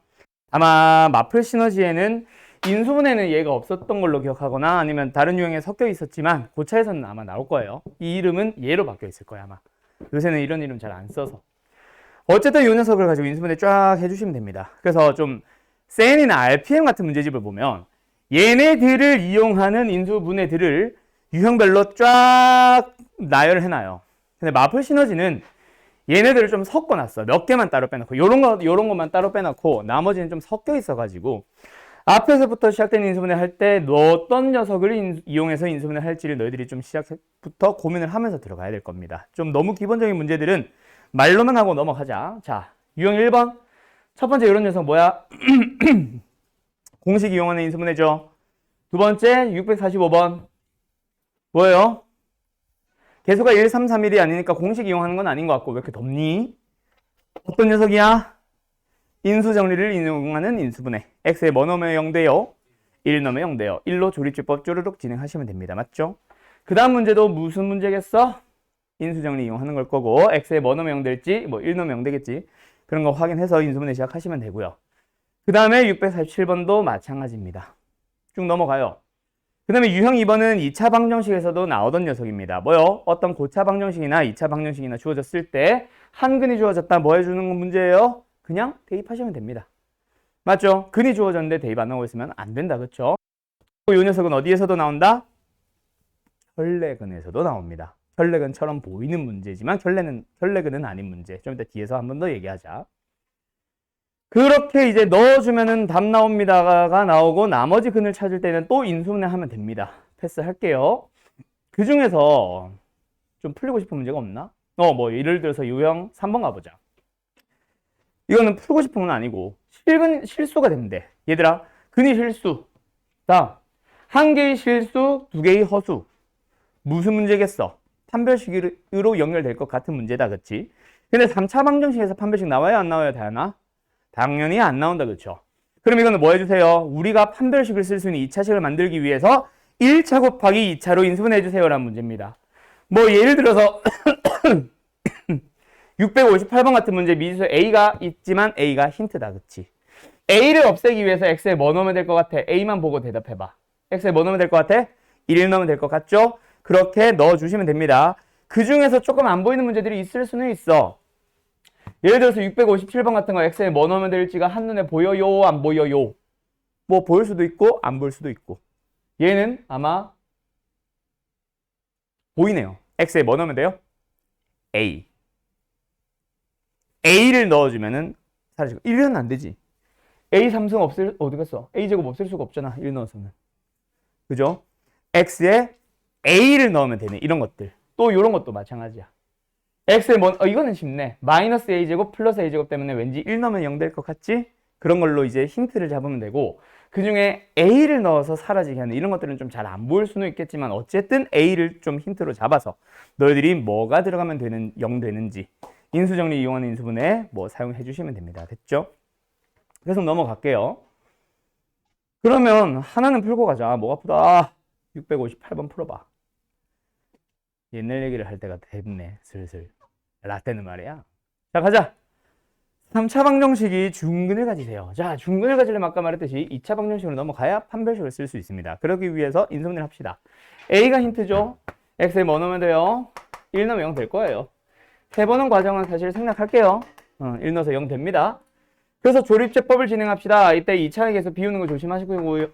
S1: 아마 마플 시너지에는 인수분해는 얘가 없었던 걸로 기억하거나 아니면 다른 유형에 섞여 있었지만 고차에서는 아마 나올 거예요. 이 이름은 얘로 바뀌어 있을 거야 아마. 요새는 이런 이름 잘 안 써서. 어쨌든 이 녀석을 가지고 인수분해 쫙 해주시면 됩니다. 그래서 좀 SEN이나 RPM 같은 문제집을 보면 얘네들을 이용하는 인수분해들을 유형별로 쫙 나열해놔요. 근데 마플 시너지는 얘네들을 좀 섞어놨어. 몇 개만 따로 빼놓고 요런 것만 따로 빼놓고 나머지는 좀 섞여 있어가지고 앞에서부터 시작된 인수분해 할 때 어떤 녀석을 이용해서 인수분해 할지를 너희들이 좀 시작부터 고민을 하면서 들어가야 될 겁니다. 좀 너무 기본적인 문제들은 말로만 하고 넘어가자. 자, 유형 1번. 첫 번째 이런 녀석 뭐야? 공식 이용하는 인수분해죠. 두 번째 645번. 뭐예요? 개수가 1, 3, 3, 1이 아니니까 공식 이용하는 건 아닌 것 같고 왜 이렇게 덥니? 어떤 녀석이야? 인수정리를 이용하는 인수분해. x에 뭐 넣으면 0 돼요? 1 넣으면 0 돼요. 1로 조립제법 쪼르륵 진행하시면 됩니다. 맞죠? 그 다음 문제도 무슨 문제겠어? 인수정리 이용하는 걸 거고 x에 뭐 넣으면 0 될지 뭐 1 넣으면 0 되겠지. 그런 거 확인해서 인수분해 시작하시면 되고요. 그 다음에 647번도 마찬가지입니다. 쭉 넘어가요. 그 다음에 유형 2번은 2차 방정식에서도 나오던 녀석입니다. 뭐요? 어떤 고차 방정식이나 2차 방정식이나 주어졌을 때 한근이 주어졌다 뭐 해주는 문제예요? 그냥 대입하시면 됩니다. 맞죠? 근이 주어졌는데 대입 안 나오고 있으면 안 된다. 그렇죠? 이 녀석은 어디에서도 나온다? 혈내근에서도 나옵니다. 혈내근처럼 보이는 문제지만 혈내근은 아닌 문제. 좀 이따 뒤에서 한 번 더 얘기하자. 그렇게 이제 넣어주면은 답 나옵니다가 나오고 나머지 근을 찾을 때는 또 인수분해 하면 됩니다. 패스할게요. 그 중에서 좀 풀리고 싶은 문제가 없나? 뭐 예를 들어서 유형 3번 가보자. 이거는 풀고 싶은 건 아니고 실수가 된대. 얘들아, 근이 실수. 다음, 한 개의 실수, 두 개의 허수. 무슨 문제겠어? 판별식으로 연결될 것 같은 문제다. 그치? 근데 3차 방정식에서 판별식 나와요? 안 나와요? 다현아? 당연히 안 나온다. 그쵸? 그럼 이거는 뭐 해주세요? 우리가 판별식을 쓸 수 있는 2차식을 만들기 위해서 1차 곱하기 2차로 인수분해 해주세요 라는 문제입니다. 뭐 예를 들어서 658번 같은 문제 미지수 A가 있지만 A가 힌트다. 그치? A를 없애기 위해서 X에 뭐 넣으면 될 것 같아? A만 보고 대답해봐. X에 뭐 넣으면 될 것 같아? 1 넣으면 될 것 같죠? 그렇게 넣어주시면 됩니다. 그 중에서 조금 안 보이는 문제들이 있을 수는 있어. 예를 들어서 657번 같은 거 X에 뭐 넣으면 될지가 한눈에 보여요? 안 보여요? 뭐 보일 수도 있고 안 보일 수도 있고. 얘는 아마 보이네요. x에 뭐 넣으면 돼요? a. a를 넣어주면은 사라지고 1은 안 되지. a 삼승 없을 어디 갔어? a 제곱 없을 수가 없잖아. 1 넣어서는. 그죠? x에 a를 넣으면 되네. 이런 것들. 또 이런 것도 마찬가지야. x에 뭐 이거는 쉽네. 마이너스 a 제곱 플러스 a 제곱 때문에 왠지 1 넣으면 0 될 것 같지? 그런 걸로 이제 힌트를 잡으면 되고, 그 중에 a를 넣어서 사라지게 하는 이런 것들은 좀 잘 안 보일 수는 있겠지만 어쨌든 a를 좀 힌트로 잡아서 너희들이 뭐가 들어가면 되는 0 되는지 인수정리 이용하는 인수분해 뭐 사용해 주시면 됩니다. 됐죠? 계속 넘어갈게요. 그러면 하나는 풀고 가자. 뭐가 풀어? 658번 풀어봐. 옛날 얘기를 할 때가 됐네. 슬슬. 라떼는 말이야. 자, 가자. 3차 방정식이 중근을 가지세요. 자, 중근을 가지려면 아까 말했듯이 2차 방정식으로 넘어가야 판별식을 쓸 수 있습니다. 그러기 위해서 인수분해를 합시다. A가 힌트죠. X에 뭐 넣으면 돼요? 1 넣으면 0 될 거예요. 해보는 과정은 사실 생략할게요. 1 넣어서 0 됩니다. 그래서 조립제법을 진행합시다. 이때 2차 계수 비우는 거 조심하시고요.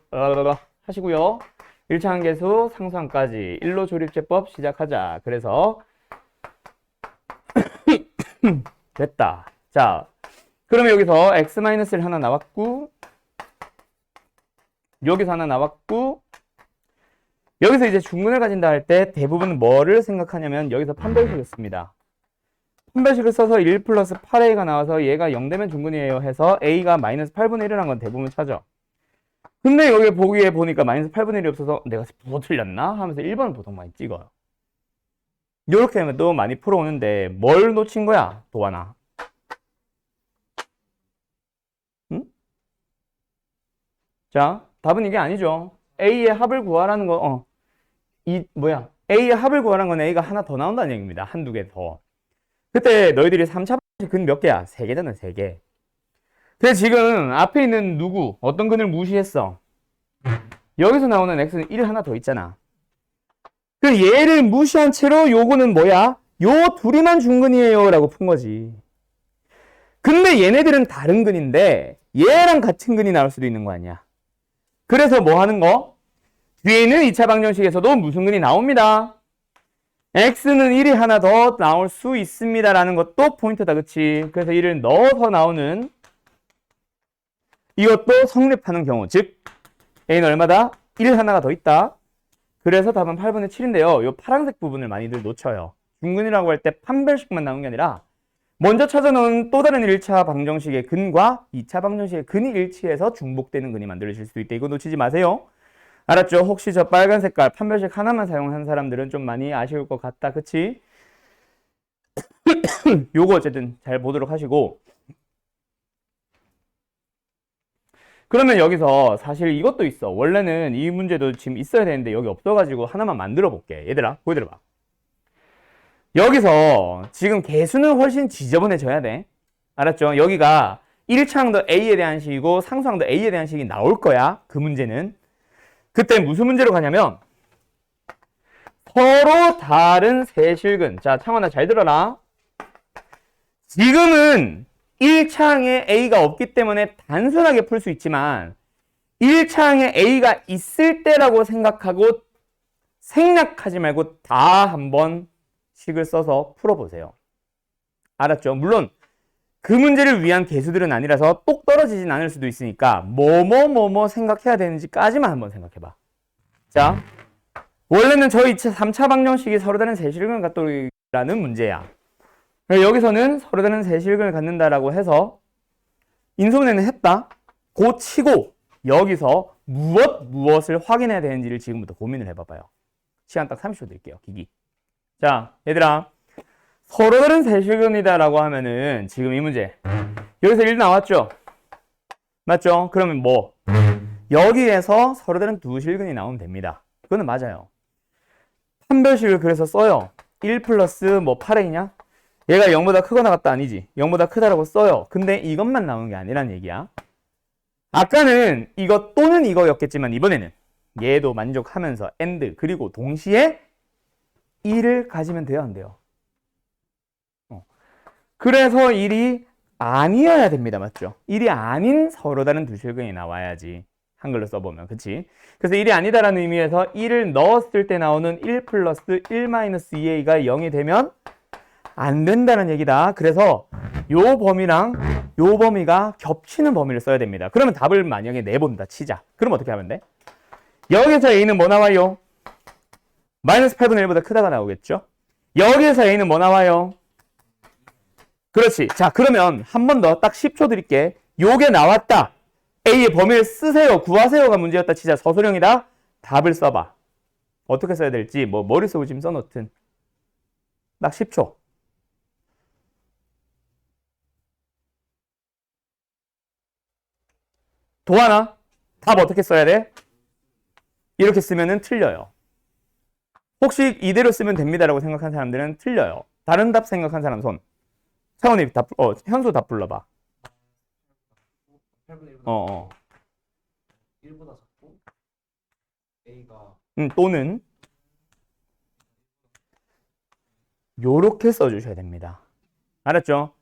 S1: 하시고요. 1차 계수 상수항까지 1로 조립제법 시작하자. 그래서 됐다. 자, 그러면 여기서 x-1 하나 나왔고, 여기서 하나 나왔고, 여기서 이제 중근을 가진다 할 때 대부분 뭐를 생각하냐면 여기서 판별식을 씁니다. 판별식을 써서 1 플러스 8a가 나와서 얘가 0 되면 중근이에요 해서 a가 마이너스 8분의 1을 한 건 대부분 찾아. 근데 여기 보기에 보니까 마이너스 8분의 1이 없어서 내가 뭐 틀렸나? 하면서 1번을 보통 많이 찍어요. 이렇게 하면 또 많이 풀어오는데 뭘 놓친 거야? 또 하나. 응? 자, 답은 이게 아니죠. A의 합을 구하라는 거, A의 합을 구하라는 건 A가 하나 더 나온다는 얘기입니다. 한두 개 더. 그때 너희들이 3차 방정식 근 몇 개야? 3개잖아, 3개. 근데 지금 앞에 있는 누구, 어떤 근을 무시했어? 여기서 나오는 x는 1 하나 더 있잖아. 그 얘를 무시한 채로 요거는 뭐야? 요 둘이만 중근이에요 라고 푼 거지. 근데 얘네들은 다른 근인데 얘랑 같은 근이 나올 수도 있는 거 아니야. 그래서 뭐 하는 거? 뒤에 있는 2차 방정식에서도 무슨 근이 나옵니다. x는 1이 하나 더 나올 수 있습니다 라는 것도 포인트다. 그치? 그래서 1을 넣어서 나오는 이것도 성립하는 경우. 즉 a는 얼마다? 1 하나가 더 있다. 그래서 답은 8분의 7인데요. 이 파란색 부분을 많이들 놓쳐요. 중근이라고 할 때 판별식만 나오는 게 아니라 먼저 찾아놓은 또 다른 1차 방정식의 근과 2차 방정식의 근이 일치해서 중복되는 근이 만들어질 수도 있다. 이거 놓치지 마세요. 알았죠? 혹시 저 빨간 색깔 판별식 하나만 사용한 사람들은 좀 많이 아쉬울 것 같다. 그치? 요거 어쨌든 잘 보도록 하시고, 그러면 여기서 사실 이것도 있어. 원래는 이 문제도 지금 있어야 되는데 여기 없어가지고 하나만 만들어 볼게. 얘들아, 보여드려봐. 여기서 지금 개수는 훨씬 지저분해져야 돼. 알았죠? 여기가 1차항도 A에 대한 식이고 상수항도 A에 대한 식이 나올 거야. 그 문제는. 그때 무슨 문제로 가냐면 서로 다른 세실근. 자, 창원아 잘 들어라. 지금은 1차항에 A가 없기 때문에 단순하게 풀 수 있지만 1차항에 A가 있을 때라고 생각하고 생략하지 말고 다 한번 식을 써서 풀어보세요. 알았죠? 물론 그 문제를 위한 개수들은 아니라서 똑 떨어지진 않을 수도 있으니까 뭐뭐 생각해야 되는지까지만 한번 생각해봐. 자, 원래는 저 2차, 3차 방정식이 서로 다른 세실근을 갖도라는 문제야. 여기서는 서로 다른 세실근을 갖는다라고 해서 인수분해는 했다. 고 치고 여기서 무엇을 확인해야 되는지를 지금부터 고민을 해봐봐요. 시간 딱 30초 드릴게요. 기기. 자, 얘들아. 서로 다른 세실근이다라고 하면은 지금 이 문제. 여기서 1 나왔죠? 맞죠? 그러면 뭐? 여기에서 서로 다른 두 실근이 나오면 됩니다. 그거는 맞아요. 판별식을 그래서 써요. 1 플러스 뭐 8a냐? 얘가 0보다 크거나 같다 아니지. 0보다 크다라고 써요. 근데 이것만 나오는 게 아니란 얘기야. 아까는 이거 또는 이거였겠지만 이번에는 얘도 만족하면서 and 그리고 동시에 1을 가지면 돼요, 안 돼요? 그래서 1이 아니어야 됩니다. 맞죠? 1이 아닌 서로 다른 두 실근이 나와야지 한글로 써보면. 그치? 그래서 1이 아니다라는 의미에서 1을 넣었을 때 나오는 1 플러스 1 마이너스 2a가 0이 되면 안 된다는 얘기다. 그래서 요 범위랑 요 범위가 겹치는 범위를 써야 됩니다. 그러면 답을 만약에 내본다 치자. 그럼 어떻게 하면 돼? 여기서 a는 뭐 나와요? 마이너스 8분의 1보다 크다가 나오겠죠? 여기에서 a는 뭐 나와요? 그렇지. 자, 그러면 한 번 더 딱 10초 드릴게. 요게 나왔다. a의 범위를 쓰세요. 구하세요가 문제였다 치자. 서술형이다. 답을 써봐. 어떻게 써야 될지 뭐 머릿속에 지금 써놓든. 딱 10초. 도하나? 답 어떻게 써야 돼? 이렇게 쓰면은 틀려요. 혹시 이대로 쓰면 됩니다라고 생각한 사람들은 틀려요. 다른 답 생각한 사람 손. 차원이 답, 현수 답 불러봐.
S2: 8분의 1보다
S1: 어.
S2: 1보다 작고 a가
S1: 또는 요렇게 써주셔야 됩니다. 알았죠?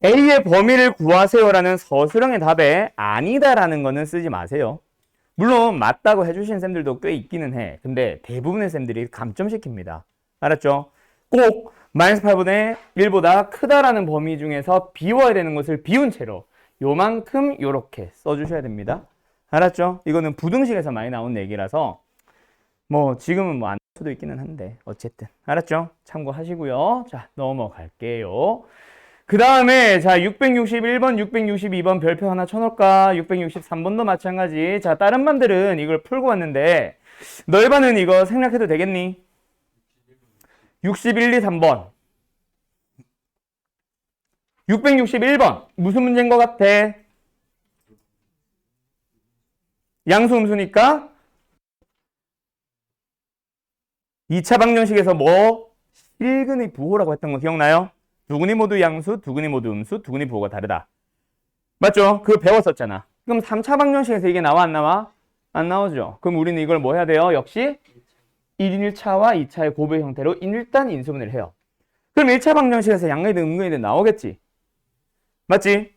S1: A의 범위를 구하세요라는 서술형의 답에 아니다라는 거는 쓰지 마세요. 물론 맞다고 해주신 쌤들도 꽤 있기는 해. 근데 대부분의 쌤들이 감점시킵니다. 알았죠? 꼭 마이너스 8분의 1보다 크다라는 범위 중에서 비워야 되는 것을 비운 채로 요만큼 요렇게 써주셔야 됩니다. 알았죠? 이거는 부등식에서 많이 나온 얘기라서 뭐 지금은 뭐 안 수도 있기는 한데 어쨌든 알았죠? 참고하시고요. 자, 넘어갈게요. 그 다음에 자 661번, 662번 별표 하나 쳐놓을까? 663번도 마찬가지. 자, 다른 반들은 이걸 풀고 왔는데 너희 반은 이거 생략해도 되겠니? 61, 2, 3번 661번 무슨 문제인 것 같아? 양수음수니까 2차 방정식에서 뭐? 실근의 부호라고 했던 거 기억나요? 두근이 모두 양수, 두근이 모두 음수, 두근이 부호가 다르다. 맞죠? 그거 배웠었잖아. 그럼 3차 방정식에서 이게 나와 안 나와? 안 나오죠. 그럼 우리는 이걸 뭐 해야 돼요? 역시 1인 1차와 2차의 곱의 형태로 일단 인수분해를 해요. 그럼 1차 방정식에서 양근이든 음근이든 나오겠지? 맞지?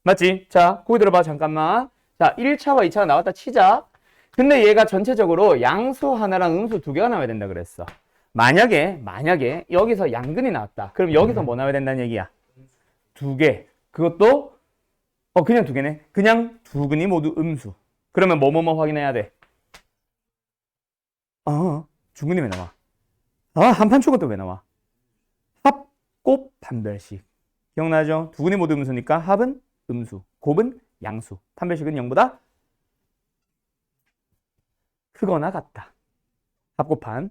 S1: 맞지? 자, 거기 들어봐 잠깐만. 자, 1차와 2차가 나왔다 치자. 근데 얘가 전체적으로 양수 하나랑 음수 두 개가 나와야 된다 그랬어. 만약에 여기서 양근이 나왔다. 그럼 여기서 뭐 나와야 된다는 얘기야? 두 개. 그것도 그냥 두 개네. 그냥 두 근이 모두 음수. 그러면 뭐뭐뭐 확인해야 돼? 중근이 왜 나와? 한판초가 또 왜 나와? 합, 곱, 판별식. 기억나죠? 두 근이 모두 음수니까 합은 음수, 곱은 양수, 판별식은 0보다 크거나 같다. 합곱한.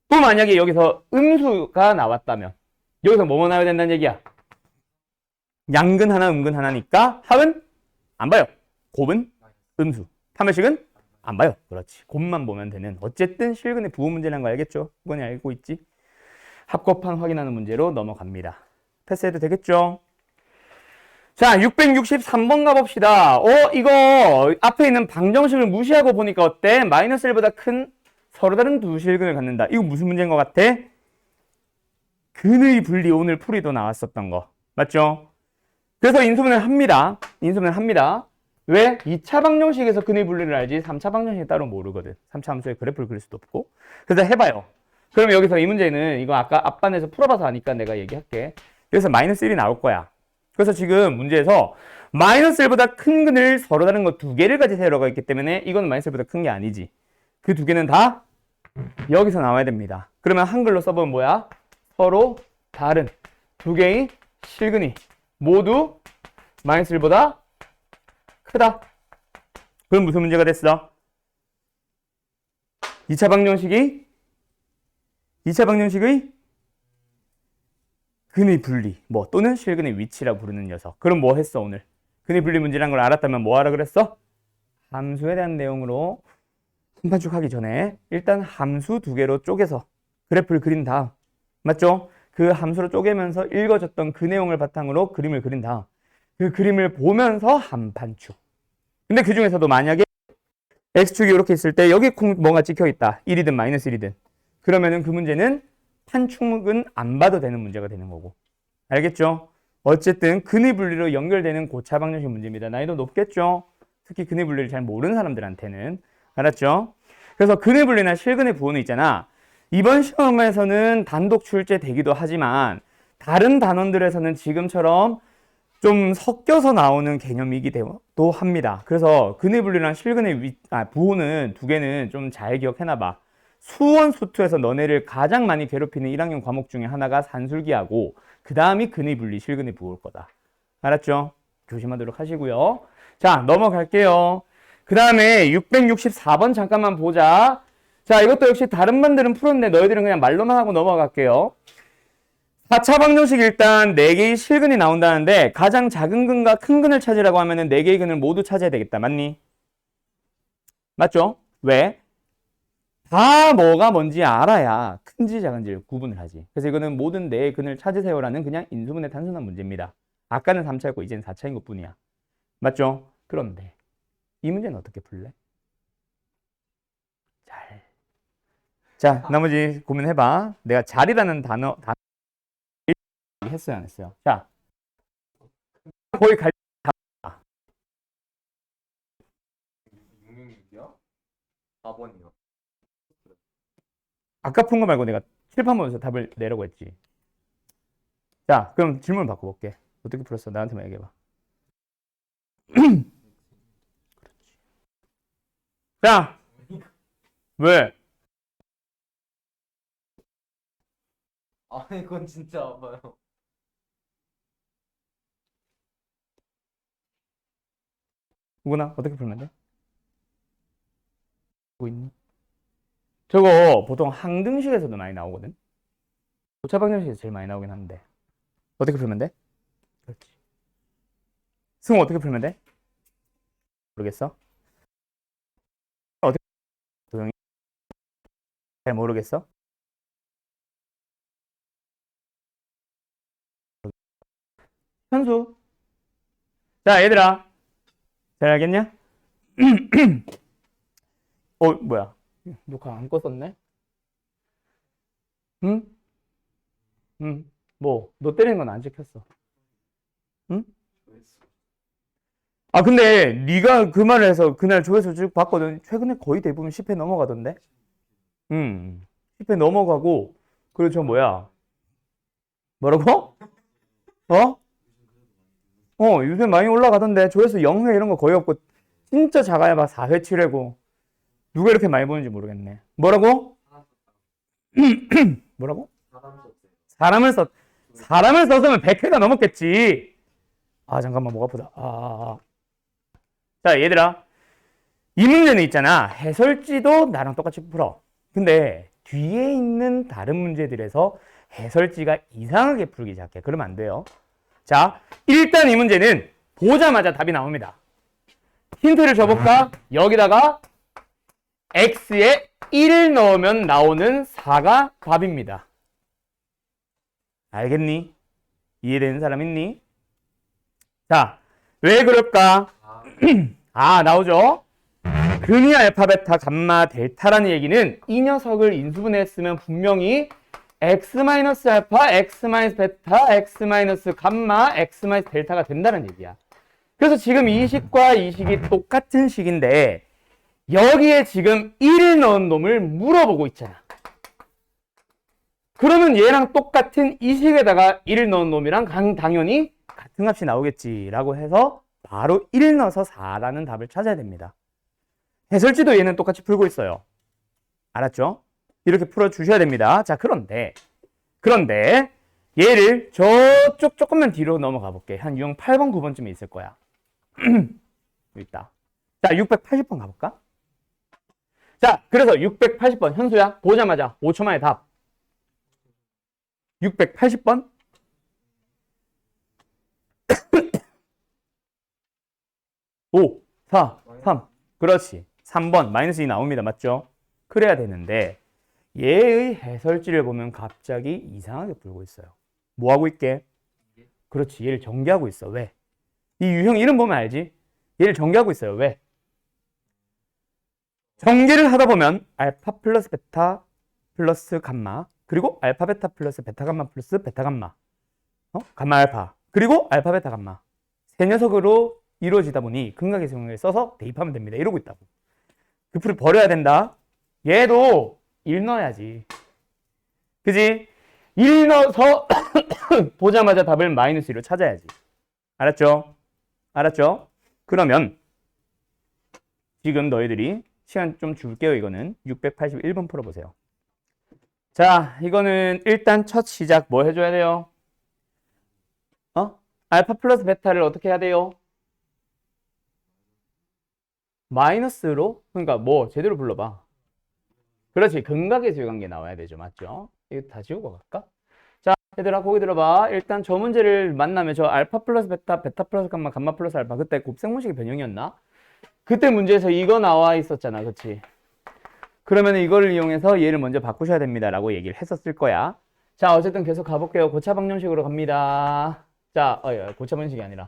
S1: 또 만약에 여기서 음수가 나왔다면 여기서 뭐뭐 나와야 된다는 얘기야? 양근 하나, 음근 하나니까 합은 안 봐요. 곱은 음수, 판별식은 안 봐요. 그렇지. 곱만 보면 되는. 어쨌든 실근의 부호 문제라는 거 알겠죠? 그건 알고 있지? 합곱한 확인하는 문제로 넘어갑니다. 패스해도 되겠죠? 자, 663번 가봅시다. 이거 앞에 있는 방정식을 무시하고 보니까 어때? 마이너스 1보다 큰 서로 다른 두 실근을 갖는다. 이거 무슨 문제인 것 같아? 근의 분리 오늘 풀이도 나왔었던 거. 맞죠? 그래서 인수분해를 합니다. 인수분해를 합니다. 왜? 2차 방정식에서 근의 분리를 알지 3차 방정식이 따로 모르거든. 3차 함수의 그래프를 그릴 수도 없고. 그래서 해봐요. 그럼 여기서 이 문제는 이거 아까 앞반에서 풀어봐서 아니까 내가 얘기할게. 여기서 마이너스 1이 나올 거야. 그래서 지금 문제에서 마이너스 1보다 큰 근을 서로 다른 거 두 개를 가지세요라고 했기 때문에 이거는 마이너스 1보다 큰 게 아니지. 그 두 개는 다 여기서 나와야 됩니다. 그러면 한글로 써보면 뭐야? 서로 다른 두 개의 실근이 모두 마이너스 1보다 크다. 그럼 무슨 문제가 됐어? 2차 방정식의 근의 분리 또는 실근의 위치라고 부르는 녀석. 그럼 뭐 했어 오늘? 근의 분리 문제라는 걸 알았다면 뭐 하라 그랬어? 함수에 대한 내용으로 한판축 하기 전에 일단 함수 두 개로 쪼개서 그래프를 그린 다음, 맞죠? 그 함수로 쪼개면서 읽어졌던 그 내용을 바탕으로 그림을 그린 다음 그 그림을 보면서 한판축. 근데 그 중에서도 만약에 x축이 이렇게 있을 때 여기 뭐가 찍혀있다. 1이든 마이너스 1이든 그러면은 그 문제는 판축은 안 봐도 되는 문제가 되는 거고. 알겠죠? 어쨌든 근의 분리로 연결되는 고차 방정식 문제입니다. 난이도 높겠죠? 특히 근의 분리를 잘 모르는 사람들한테는. 알았죠? 그래서 근의 분리나 실근의 부호는 있잖아. 이번 시험에서는 단독 출제되기도 하지만 다른 단원들에서는 지금처럼 좀 섞여서 나오는 개념이기도 합니다. 그래서 근의 분리랑 실근의 부호는 두 개는 좀 잘 기억해놔봐. 수원 수투에서 너네를 가장 많이 괴롭히는 1학년 과목 중에 하나가 산술기하고 그 다음이 근의 분리, 실근의 부호일 거다. 알았죠? 조심하도록 하시고요. 자, 넘어갈게요. 그 다음에 664번 잠깐만 보자. 자, 이것도 역시 다른 반들은 풀었는데 너희들은 그냥 말로만 하고 넘어갈게요. 4차 방정식 일단 4개의 실근이 나온다는데 가장 작은 근과 큰 근을 찾으라고 하면은 4개의 근을 모두 찾아야 되겠다. 맞니? 맞죠? 왜? 다 뭐가 뭔지 알아야 큰지 작은지를 구분을 하지. 그래서 이거는 모든 4개의 근을 찾으세요라는 그냥 인수분해 단순한 문제입니다. 아까는 3차였고 이제는 4차인 것뿐이야. 맞죠? 그런데 이 문제는 어떻게 풀래? 자, 나머지 고민해봐. 내가 잘이라는 단어 했어요, 안 했어요? 자, 거의 갈
S2: 666이요? 4번이요.
S1: 아까 푼 거 말고 내가 칠판 보면서 답을 내라고 했지. 자, 그럼 질문 바꿔볼게. 어떻게 풀었어? 나한테만 얘기해봐. 자, 왜?
S2: 아, 이건 진짜 아파요.
S1: 우구나 어떻게 풀면 돼? 보고 있니? 저거 보통 항등식에서도 많이 나오거든. 고차 방정식에서 제일 많이 나오긴 하는데 어떻게 풀면 돼? 그렇지. 승우 어떻게 풀면 돼? 모르겠어? 어떻게 도영이 잘 모르겠어? 현수. 자, 얘들아. 잘 알겠냐? 뭐야? 녹화 안 껐었네? 응? 응. 뭐, 너 때리는 건 안 찍혔어. 응? 아, 근데 네가 그 말을 해서 그날 조회수 쭉 봤거든. 최근에 거의 대부분 10회 넘어가던데? 10회 넘어가고, 그리고 저 뭐야? 뭐라고? 어? 요새 많이 올라가던데. 조회수 0회 이런 거 거의 없고, 진짜 작아야 막 4회, 7회고. 누가 이렇게 많이 보는지 모르겠네. 뭐라고? 뭐라고? 사람을 썼, 사람을 썼으면 100회가 넘었겠지. 아, 잠깐만, 목 아프다. 자, 얘들아. 이 문제는 있잖아. 해설지도 나랑 똑같이 풀어. 근데 뒤에 있는 다른 문제들에서 해설지가 이상하게 풀기 시작해. 그러면 안 돼요. 자, 일단 이 문제는 보자마자 답이 나옵니다. 힌트를 줘볼까? 여기다가 x에 1을 넣으면 나오는 4가 답입니다. 알겠니? 이해되는 사람 있니? 자, 왜 그럴까? 나오죠? 근이 알파, 베타, 감마, 델타라는 얘기는 이 녀석을 인수분해했으면 분명히 x-알파, x-베타, x-감마, x-델타가 된다는 얘기야. 그래서 지금 이 식과 이 식이 똑같은 식인데 여기에 지금 1을 넣은 놈을 물어보고 있잖아. 그러면 얘랑 똑같은 이 식에다가 1을 넣은 놈이랑 당연히 같은 값이 나오겠지라고 해서 바로 1 넣어서 4라는 답을 찾아야 됩니다. 해설지도 얘는 똑같이 풀고 있어요. 알았죠? 이렇게 풀어주셔야 됩니다. 자, 그런데 얘를 저쪽 조금만 뒤로 넘어가 볼게. 한 유형 8번, 9번쯤에 있을 거야. 여기 있다. 자, 680번 가볼까? 자, 그래서 680번 현수야 보자마자 5초 만에 답. 680번 5, 4, 3 그렇지. 3번 마이너스 2 나옵니다. 맞죠? 그래야 되는데 얘의 해설지를 보면 갑자기 이상하게 풀고 있어요. 뭐 하고 있게? 그렇지. 얘를 전개하고 있어. 왜? 이 유형 이름 보면 알지? 얘를 전개하고 있어요. 왜? 전개를 하다 보면 알파 플러스 베타 플러스 감마 그리고 알파 베타 플러스 베타 감마 플러스 베타 감마 감마 알파 그리고 알파 베타 감마 세 녀석으로 이루어지다 보니 근각의 세관계를 써서 대입하면 됩니다. 이러고 있다고. 그 풀이 버려야 된다. 얘도 1 넣어야지. 그지? 1 넣어서 보자마자 답을 마이너스 1로 찾아야지. 알았죠? 알았죠? 그러면 지금 너희들이 시간 좀 줄게요. 이거는 681번 풀어보세요. 자, 이거는 일단 첫 시작 뭐 해줘야 돼요? 알파 플러스 베타를 어떻게 해야 돼요? 마이너스로? 그러니까 뭐 제대로 불러봐. 그렇지. 근각의 세관계 나와야 되죠. 맞죠? 이거 다 지우고 갈까? 자, 얘들아 거기 들어봐. 일단 저 문제를 만나면 저 알파 플러스 베타, 베타 플러스 감마, 감마 플러스 알파 그때 곱셈공식의 변형이었나? 그때 문제에서 이거 나와 있었잖아. 그치? 그러면 이거를 이용해서 얘를 먼저 바꾸셔야 됩니다. 라고 얘기를 했었을 거야. 자, 어쨌든 계속 가볼게요. 고차 방정식으로 갑니다. 자, 고차 방정식이 아니라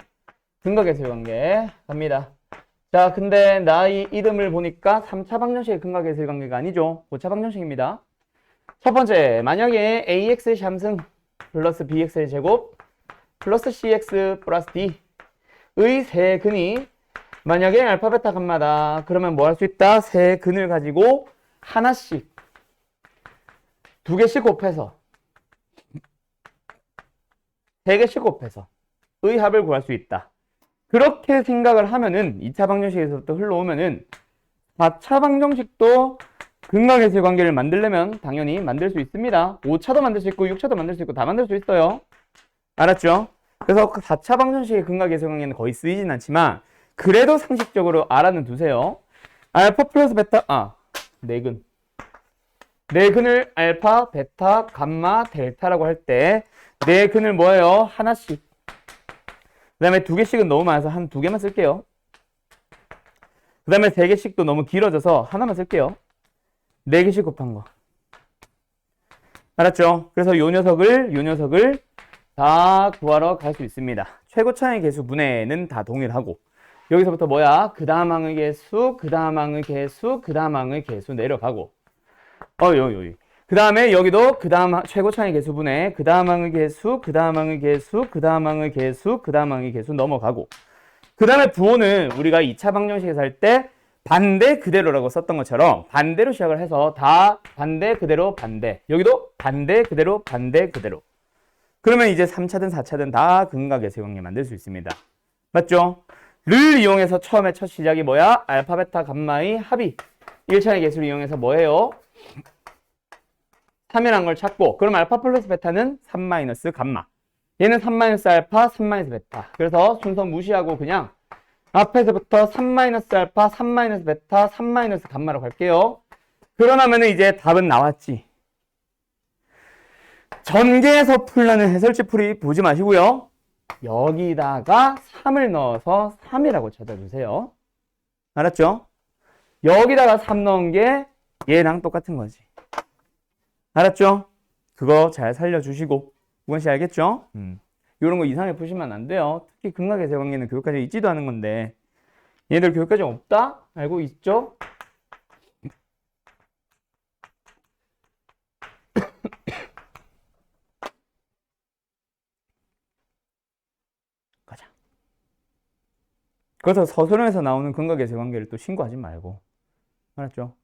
S1: 근각의 세관계 갑니다. 자, 근데 나 이 이름을 보니까 3차 방정식의 근각의 세관계가 아니죠. 고차 방정식입니다. 첫 번째, 만약에 ax의 함승 플러스 bx의 제곱 플러스 cx 플러스 d의 세 근이 만약에 알파 베타 감마다. 그러면 뭐 할 수 있다? 세 근을 가지고 하나씩 2개씩 곱해서 3개씩 곱해서 의 합을 구할 수 있다. 그렇게 생각을 하면은 2차 방정식에서부터 흘러오면은 4차 방정식도 근각의 세관계를 만들려면 당연히 만들 수 있습니다. 5차도 만들 수 있고 6차도 만들 수 있고 다 만들 수 있어요. 알았죠? 그래서 4차 방정식의 근각의 세관계는 거의 쓰이진 않지만 그래도 상식적으로 알아는 두세요. 알파 플러스 베타, 네 근. 네 근을 알파, 베타, 감마, 델타라고 할 때 네 근을 뭐예요? 하나씩. 그 다음에 2개씩은 너무 많아서 한 2개만 쓸게요. 그 다음에 3개씩도 너무 길어져서 하나만 쓸게요. 4개씩 곱한 거. 알았죠? 그래서 요 녀석을 다 구하러 갈 수 있습니다. 최고차의 개수 분해는 다 동일하고 여기서부터 뭐야? 그 다음 항의 개수, 그 다음 항의 개수, 그 다음 항의 개수 내려가고 그 다음에 여기도 그 다음 최고차의 개수 분해, 그 다음 항의 개수, 그 다음 항의 개수, 그 다음 항의 개수, 그 다음 항의 개수 넘어가고 그 다음에 부호는 우리가 2차 방정식에서 할 때 반대 그대로라고 썼던 것처럼 반대로 시작을 해서 다 반대 그대로 반대 여기도 반대 그대로 반대 그대로 그러면 이제 3차든 4차든 다 근각의 세관계 만들 수 있습니다. 맞죠? 를 이용해서 처음에 첫 시작이 뭐야? 알파 베타 감마의 합이 1차의 개수를 이용해서 뭐예요? 3이라는 걸 찾고 그럼 알파 플러스 베타는 3 마이너스 감마 얘는 3 마이너스 알파 3 마이너스 베타 그래서 순서 무시하고 그냥 앞에서부터 3 마이너스 알파 3 마이너스 베타 3 마이너스 감마로 갈게요. 그러면은 이제 답은 나왔지. 전개해서 풀라는 해설지 풀이 보지 마시고요. 여기다가 3을 넣어서 3이라고 찾아주세요. 알았죠? 여기다가 3 넣은 게 얘랑 똑같은 거지. 알았죠? 그거 잘 살려주시고 우건 씨 알겠죠? 이런 거 이상하게 푸시면 안 돼요. 특히 근각의 세관계는 교육과정에 있지도 않은 건데 얘들 교육과정 없다? 알고 있죠? 가자. 그래서 서술형에서 나오는 근각의 세관계를 또 신고하지 말고 알았죠?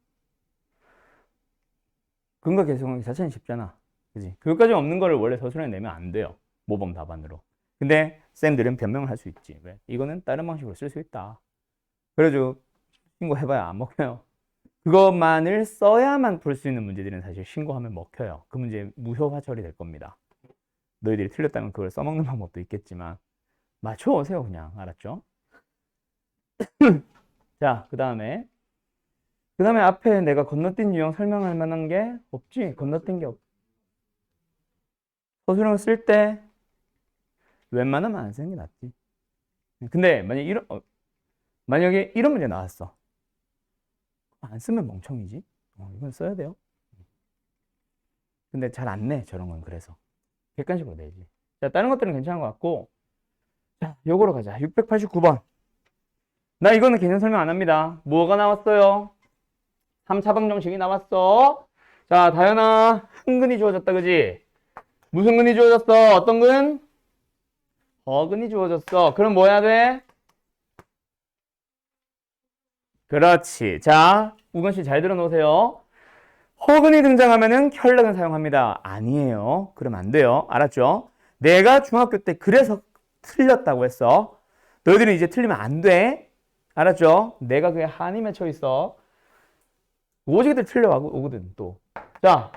S1: 근각의 세관계 자체는 쉽잖아. 그지? 교육과정 없는 거를 원래 서술형에 내면 안 돼요. 모범 답안으로. 근데 쌤들은 변명을 할 수 있지. 왜? 이거는 다른 방식으로 쓸 수 있다. 그래가지고 신고해봐야 안 먹혀요. 그것만을 써야만 풀 수 있는 문제들은 사실 신고하면 먹혀요. 그 문제 무효화 처리될 겁니다. 너희들이 틀렸다면 그걸 써먹는 방법도 있겠지만 맞춰오세요 그냥. 알았죠? 자, 그 다음에 앞에 내가 건너뛴 유형 설명할 만한 게 없지. 건너뛴 게 없. 서술형을 쓸 때 웬만하면 안 쓰는 게 낫지. 근데 만약에 이런 문제 나왔어. 안 쓰면 멍청이지. 이건 써야 돼요. 근데 잘 안 내, 저런 건. 그래서 객관식으로 내지. 자, 다른 것들은 괜찮은 것 같고, 자, 요거로 가자. 689번. 나 이거는 개념 설명 안 합니다. 뭐가 나왔어요? 3차 방정식이 나왔어. 자, 다현아, 한 근이 주어졌다, 그지? 무슨 근이 주어졌어? 어떤 근? 어근이 주어졌어. 그럼 뭐 해야 돼? 그렇지. 자, 우건 씨 잘 들어놓으세요. 허근이 등장하면은 혈렉은 사용합니다. 아니에요. 그러면 안 돼요. 알았죠? 내가 중학교 때 그래서 틀렸다고 했어. 너희들은 이제 틀리면 안 돼. 알았죠? 내가 그게 한이 맺혀 있어. 오지게들 틀려오거든 또. 자,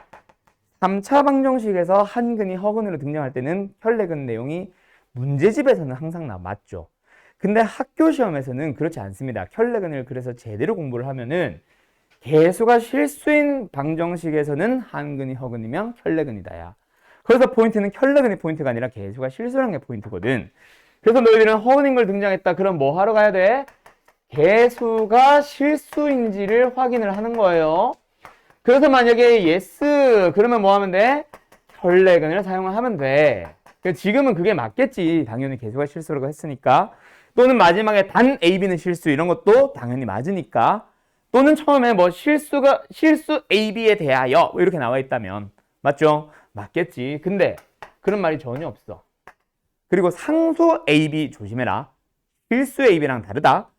S1: 3차 방정식에서 한근이 허근으로 등장할 때는 혈렉은 내용이 문제집에서는 항상 맞죠. 근데 학교 시험에서는 그렇지 않습니다. 혈렉은을 그래서 제대로 공부를 하면은 개수가 실수인 방정식에서는 한근이 허근이면 혈렉은이다야. 그래서 포인트는 혈렉은의 포인트가 아니라 개수가 실수라는 게 포인트거든. 그래서 너희들은 허근인 걸 등장했다. 그럼 뭐 하러 가야 돼? 개수가 실수인지를 확인을 하는 거예요. 그래서 만약에 yes 그러면 뭐 하면 돼? 혈렉은을 사용을 하면 돼. 지금은 그게 맞겠지. 당연히 개수가 실수라고 했으니까. 또는 마지막에 단 A, B는 실수 이런 것도 당연히 맞으니까. 또는 처음에 뭐 실수 A, B에 대하여 뭐 이렇게 나와 있다면 맞죠? 맞겠지. 근데 그런 말이 전혀 없어. 그리고 상수 A, B 조심해라. 실수 A, B랑 다르다.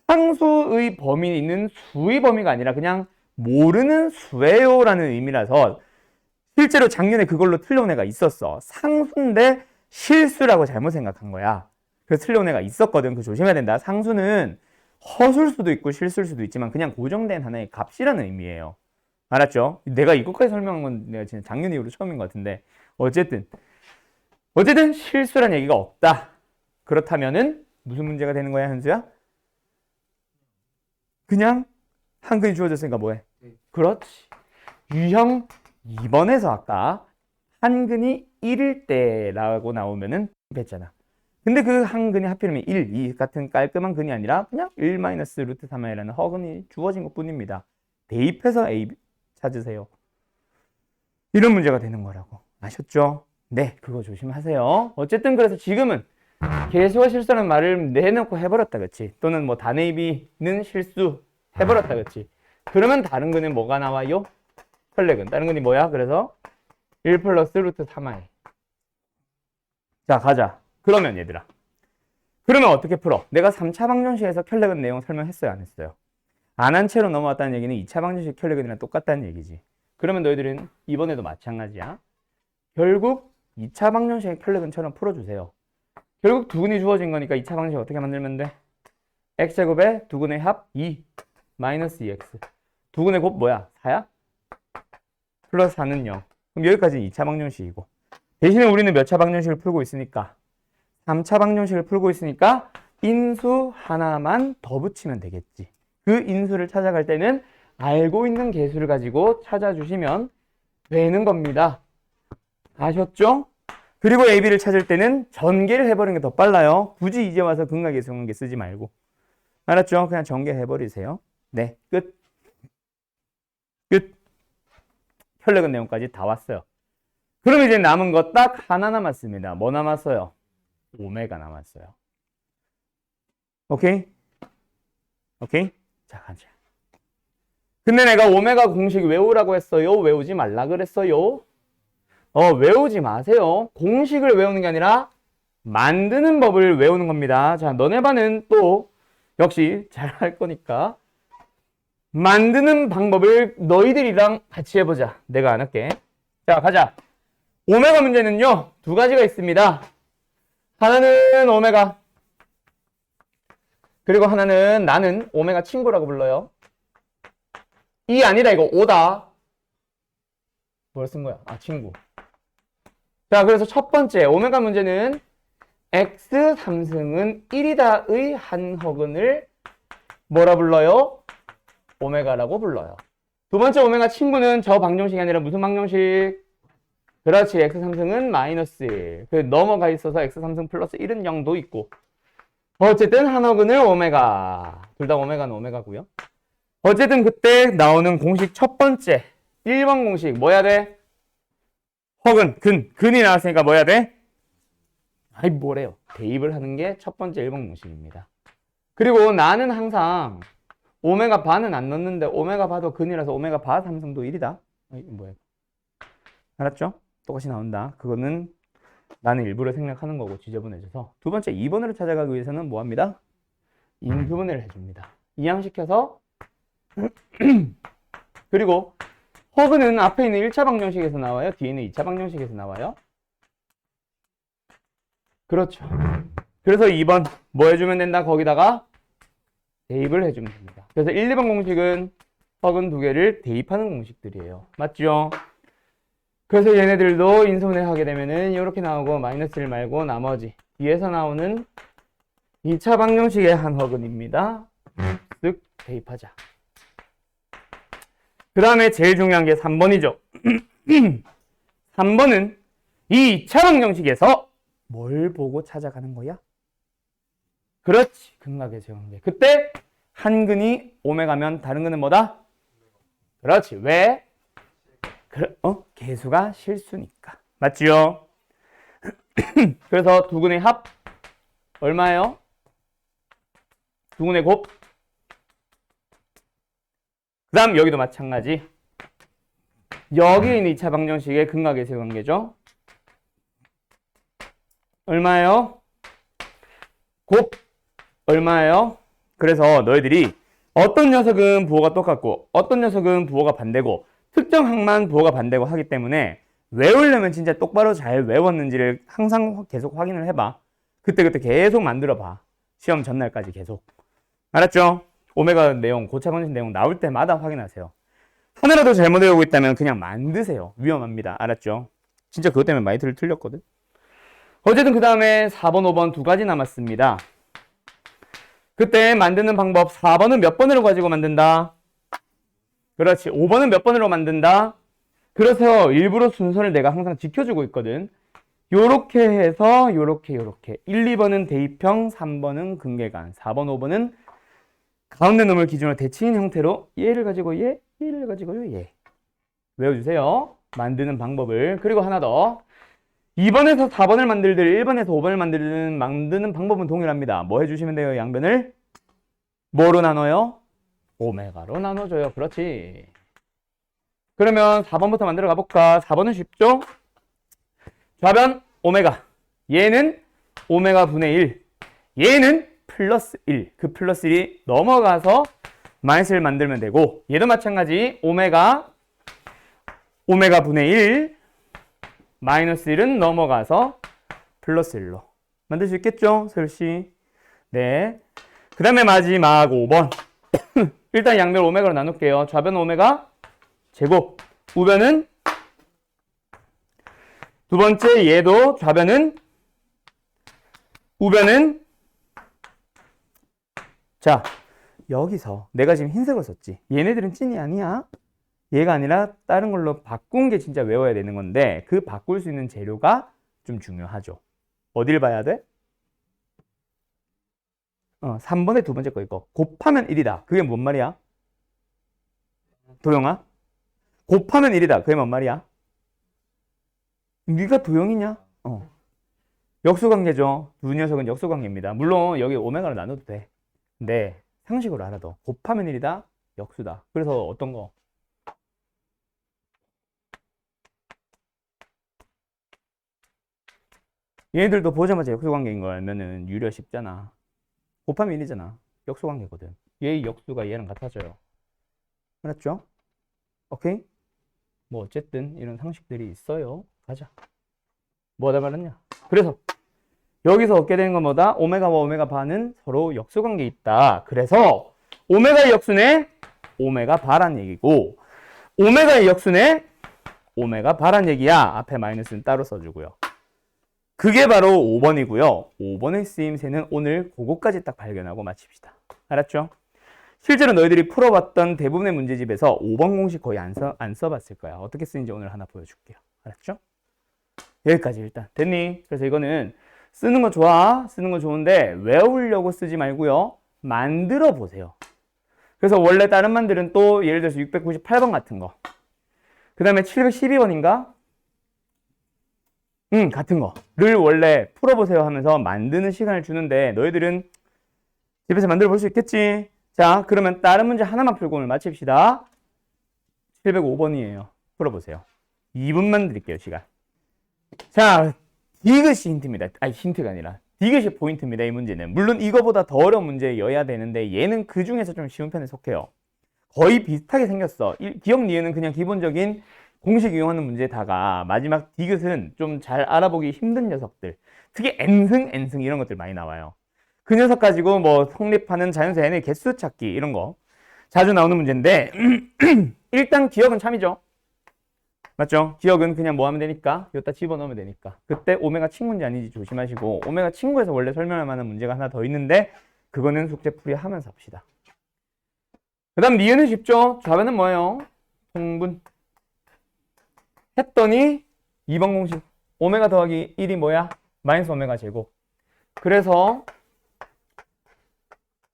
S1: 상수의 범위는 수의 범위가 아니라 그냥 모르는 수예요라는 의미라서 실제로 작년에 그걸로 틀려온 애가 있었어. 상수인데 실수라고 잘못 생각한 거야. 그래서 틀려온 애가 있었거든. 그거 조심해야 된다. 상수는 허술 수도 있고 실수일 수도 있지만 그냥 고정된 하나의 값이라는 의미예요. 알았죠? 내가 이것까지 설명한 건 내가 진짜 작년 이후로 처음인 것 같은데 어쨌든 실수란 얘기가 없다. 그렇다면은 무슨 문제가 되는 거야, 현수야? 그냥 한근이 주어졌으니까 뭐해? 그렇지. 유형 2번에서 아까 한근이 1일 때라고 나오면은 했잖아. 근데 그 한근이 하필이면 1, 2 같은 깔끔한 근이 아니라 그냥 1 마이너스 루트 3i라는 허근이 주어진 것 뿐입니다. 대입해서 A 찾으세요. 이런 문제가 되는 거라고. 아셨죠? 네, 그거 조심하세요. 어쨌든 그래서 지금은 개수가 실수라는 말을 내놓고 해버렸다, 그치? 또는 뭐 단 A, B는 실수 해버렸다, 그치? 그러면 다른 근은 뭐가 나와요? 혈렉은. 다른 근이 뭐야? 그래서 1 플러스 루트 3i. 자, 가자. 그러면 얘들아. 그러면 어떻게 풀어? 내가 3차 방정식에서 혈렉은 내용 설명했어요? 안 했어요? 안 한 채로 넘어왔다는 얘기는 2차 방정식 혈렉은이랑 똑같다는 얘기지. 그러면 너희들은 이번에도 마찬가지야. 결국 2차 방정식 혈렉은처럼 풀어주세요. 결국 두근이 주어진 거니까 2차 방정식 어떻게 만들면 돼? x제곱에 두근의 합 2 마이너스 2x. 두근의 곱 뭐야? 4야? 플러스 4는 0. 그럼 여기까지는 2차 방정식이고. 대신에 우리는 몇 차 방정식을 풀고 있으니까? 3차 방정식을 풀고 있으니까 인수 하나만 더 붙이면 되겠지. 그 인수를 찾아갈 때는 알고 있는 개수를 가지고 찾아주시면 되는 겁니다. 아셨죠? 그리고 AB를 찾을 때는 전개를 해버리는 게 더 빨라요. 굳이 이제 와서 근각계수 관계 쓰지 말고. 알았죠? 그냥 전개해버리세요. 네, 끝. 끝. 혈렉은 내용까지 다 왔어요. 그럼 이제 남은 거 딱 하나 남았습니다. 뭐 남았어요? 오메가 남았어요. 오케이? 오케이? 자, 가자. 근데 내가 오메가 공식 외우라고 했어요? 외우지 말라 그랬어요? 외우지 마세요. 공식을 외우는 게 아니라 만드는 법을 외우는 겁니다. 자, 너네 반은 또 역시 잘할 거니까 만드는 방법을 너희들이랑 같이 해보자. 내가 안 할게. 자, 가자. 오메가 문제는요, 두 가지가 있습니다. 하나는 오메가, 그리고 하나는 나는 오메가 친구라고 불러요. 이 아니다, 이거 오다. 뭘 쓴 거야? 아, 친구. 자, 그래서 첫 번째 오메가 문제는 x 3승은 1이다의 한 허근을 뭐라 불러요? 오메가라고 불러요. 두 번째 오메가 친구는 저 방정식이 아니라 무슨 방정식? 그렇지, x 3승은 마이너스 1. 그 넘어가 있어서 x 3승 플러스 1은 0도 있고. 어쨌든 한 허근을 오메가. 둘 다 오메가는 오메가고요. 어쨌든 그때 나오는 공식 첫 번째 1번 공식 뭐 해야 돼? 허근, 근이 나왔으니까 뭐 해야 돼? 아이 뭐래요? 대입을 하는 게 첫 번째 1번 공식입니다. 그리고 나는 항상 오메가 바는 안 넣는데 오메가 바도 근이라서 오메가 바 3승도 1이다. 뭐야? 알았죠? 똑같이 나온다. 그거는 나는 일부러 생략하는 거고 지저분해져서. 두 번째 2번으로 찾아가기 위해서는 뭐 합니다? 인수분해를 해줍니다. 이항시켜서 그리고 허그는 앞에 있는 1차 방정식에서 나와요? 뒤에 있는 2차 방정식에서 나와요? 그렇죠. 그래서 2번 뭐 해주면 된다? 거기다가 대입을 해주면 됩니다. 그래서 1, 2번 공식은 허근 두 개를 대입하는 공식들이에요. 맞죠? 그래서 얘네들도 인수분해 하게 되면은 이렇게 나오고 마이너스 1 말고 나머지 뒤에서 나오는 2차 방정식의 한 허근입니다. 즉 대입하자. 그 다음에 제일 중요한 게 3번이죠. 3번은 이 2차 방정식에서 뭘 보고 찾아가는 거야? 그렇지. 근각의 제곱관계. 그때 한 근이 오메가면 다른 근은 뭐다? 그렇지. 왜? 개수가 실수니까. 맞지요? 그래서 두 근의 합 얼마예요? 두 근의 곱. 그 다음 여기도 마찬가지. 여기 있는 2차 방정식의 근각의 세관계죠. 얼마예요? 곱 얼마예요? 그래서 너희들이 어떤 녀석은 부호가 똑같고 어떤 녀석은 부호가 반대고 특정 항만 부호가 반대고 하기 때문에 외우려면 진짜 똑바로 잘 외웠는지를 항상 계속 확인을 해봐. 그때그때 계속 만들어봐. 시험 전날까지 계속. 알았죠? 오메가 내용, 고차 방정식 내용 나올 때마다 확인하세요. 하나라도 잘못 외우고 있다면 그냥 만드세요. 위험합니다. 알았죠? 진짜 그것 때문에 많이 틀렸거든. 어쨌든 그 다음에 4번, 5번 두 가지 남았습니다. 그때 만드는 방법 4번은 몇 번으로 가지고 만든다? 그렇지. 5번은 몇 번으로 만든다? 그래서 일부러 순서를 내가 항상 지켜주고 있거든. 요렇게 해서 요렇게 1, 2번은 대입형, 3번은 근계간, 4번, 5번은 가운데 놈을 기준으로 대칭인 형태로 얘를 가지고 얘를 가지고 얘. 외워주세요. 만드는 방법을. 그리고 하나 더. 2번에서 4번을 만들든 1번에서 5번을 만드는 방법은 동일합니다. 뭐 해주시면 돼요? 양변을 뭐로 나눠요? 오메가로 나눠줘요. 그렇지. 그러면 4번부터 만들어 가볼까? 4번은 쉽죠? 좌변 오메가. 얘는 오메가 분의 1. 얘는 플러스 1. 그 플러스 1이 넘어가서 마이너스를 만들면 되고 얘도 마찬가지. 오메가 분의 1 마이너스 1은 넘어가서 플러스 1로 만들 수 있겠죠? 서울씨. 네. 그 다음에 마지막 5번. 일단 양변 오메가로 나눌게요. 좌변 오메가 제곱. 우변은 두 번째 얘도 좌변은 우변은 자 여기서 내가 지금 흰색을 썼지. 얘네들은 찐이 아니야. 얘가 아니라 다른 걸로 바꾼 게 진짜 외워야 되는 건데 그 바꿀 수 있는 재료가 좀 중요하죠. 어딜 봐야 돼? 3번의 두 번째 거 이거. 곱하면 1이다. 그게 뭔 말이야? 도영아? 곱하면 1이다. 그게 뭔 말이야? 네가 도영이냐? 역수관계죠. 두 녀석은 역수관계입니다. 물론 여기 오메가로 나눠도 돼. 근데 상식으로 알아도 곱하면 1이다. 역수다. 그래서 어떤 거? 얘네들도 보자마자 역수관계인 거 알면은 유려 쉽잖아. 곱하면 1이잖아. 역수관계거든. 얘의 역수가 얘랑 같아져요. 알았죠? 오케이? 뭐 어쨌든 이런 상식들이 있어요. 가자. 뭐하다 말았냐? 그래서 여기서 얻게 되는 건 뭐다? 오메가와 오메가 바는 서로 역수관계 있다. 그래서 오메가의 역수네 오메가 바란 얘기고 오메가의 역수네 오메가 바란 얘기야. 앞에 마이너스는 따로 써주고요. 그게 바로 5번이고요. 5번의 쓰임새는 오늘 그거까지 딱 발견하고 마칩시다. 알았죠? 실제로 너희들이 풀어봤던 대부분의 문제집에서 5번 공식 거의 안 써봤을 거야. 어떻게 쓰는지 오늘 하나 보여줄게요. 알았죠? 여기까지 일단 됐니? 그래서 이거는 쓰는 거 좋아. 쓰는 거 좋은데 외우려고 쓰지 말고요. 만들어 보세요. 그래서 원래 다른 만들은 또 예를 들어서 698번 같은 거. 그 다음에 712번인가? 같은 거를 원래 풀어보세요 하면서 만드는 시간을 주는데 너희들은 집에서 만들어 볼 수 있겠지? 자, 그러면 다른 문제 하나만 풀고 오늘 마칩시다. 705번이에요. 풀어보세요. 2분만 드릴게요, 시간. 자, 이것이 힌트입니다. 아니, 힌트가 아니라 디귿이 포인트입니다. 이 문제는. 물론 이거보다 더 어려운 문제여야 되는데 얘는 그 중에서 좀 쉬운 편에 속해요. 거의 비슷하게 생겼어. 기억 니은은 그냥 기본적인 공식 이용하는 문제다가 마지막 디귿은 좀 잘 알아보기 힘든 녀석들. 특히 N승 이런 것들 많이 나와요. 그 녀석 가지고 뭐 성립하는 자연수 n의 개수 찾기 이런 거 자주 나오는 문제인데 일단 기억은 참이죠. 맞죠? 기억은 그냥 뭐 하면 되니까 여기다 집어넣으면 되니까. 그때 오메가 친구인지 아닌지 조심하시고 오메가 친구에서 원래 설명할 만한 문제가 하나 더 있는데 그거는 숙제 풀이하면서 합시다. 그 다음 니은은 쉽죠? 좌변은 뭐예요? 통분 했더니 2번 공식 오메가 더하기 1이 뭐야? 마이너스 오메가 제곱. 그래서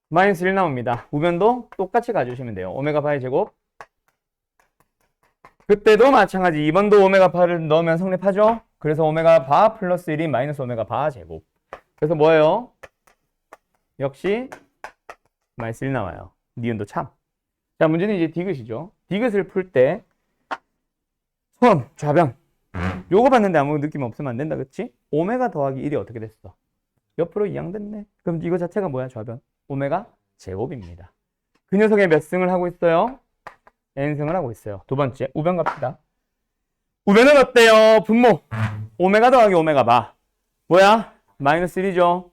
S1: 마이너스 1 나옵니다. 우변도 똑같이 가주시면 돼요. 오메가 바의 제곱. 그때도 마찬가지 2번도 오메가 바를 넣으면 성립하죠. 그래서 오메가 바 플러스 1이 마이너스 오메가 바 제곱. 그래서 뭐예요? 역시 마이너스 1 나와요. 니은도 참. 자, 문제는 이제 디귿이죠. 디귿을 풀 때 처음 좌변 요거 봤는데 아무 느낌 없으면 안 된다, 그치? 오메가 더하기 1이 어떻게 됐어? 옆으로 이항됐네. 그럼 이거 자체가 뭐야, 좌변? 오메가 제곱입니다. 그 녀석의 몇 승을 하고 있어요? n승을 하고 있어요. 두 번째, 우변 갑시다. 우변은 어때요? 분모. 오메가 더하기 오메가 바. 뭐야? 마이너스 1이죠.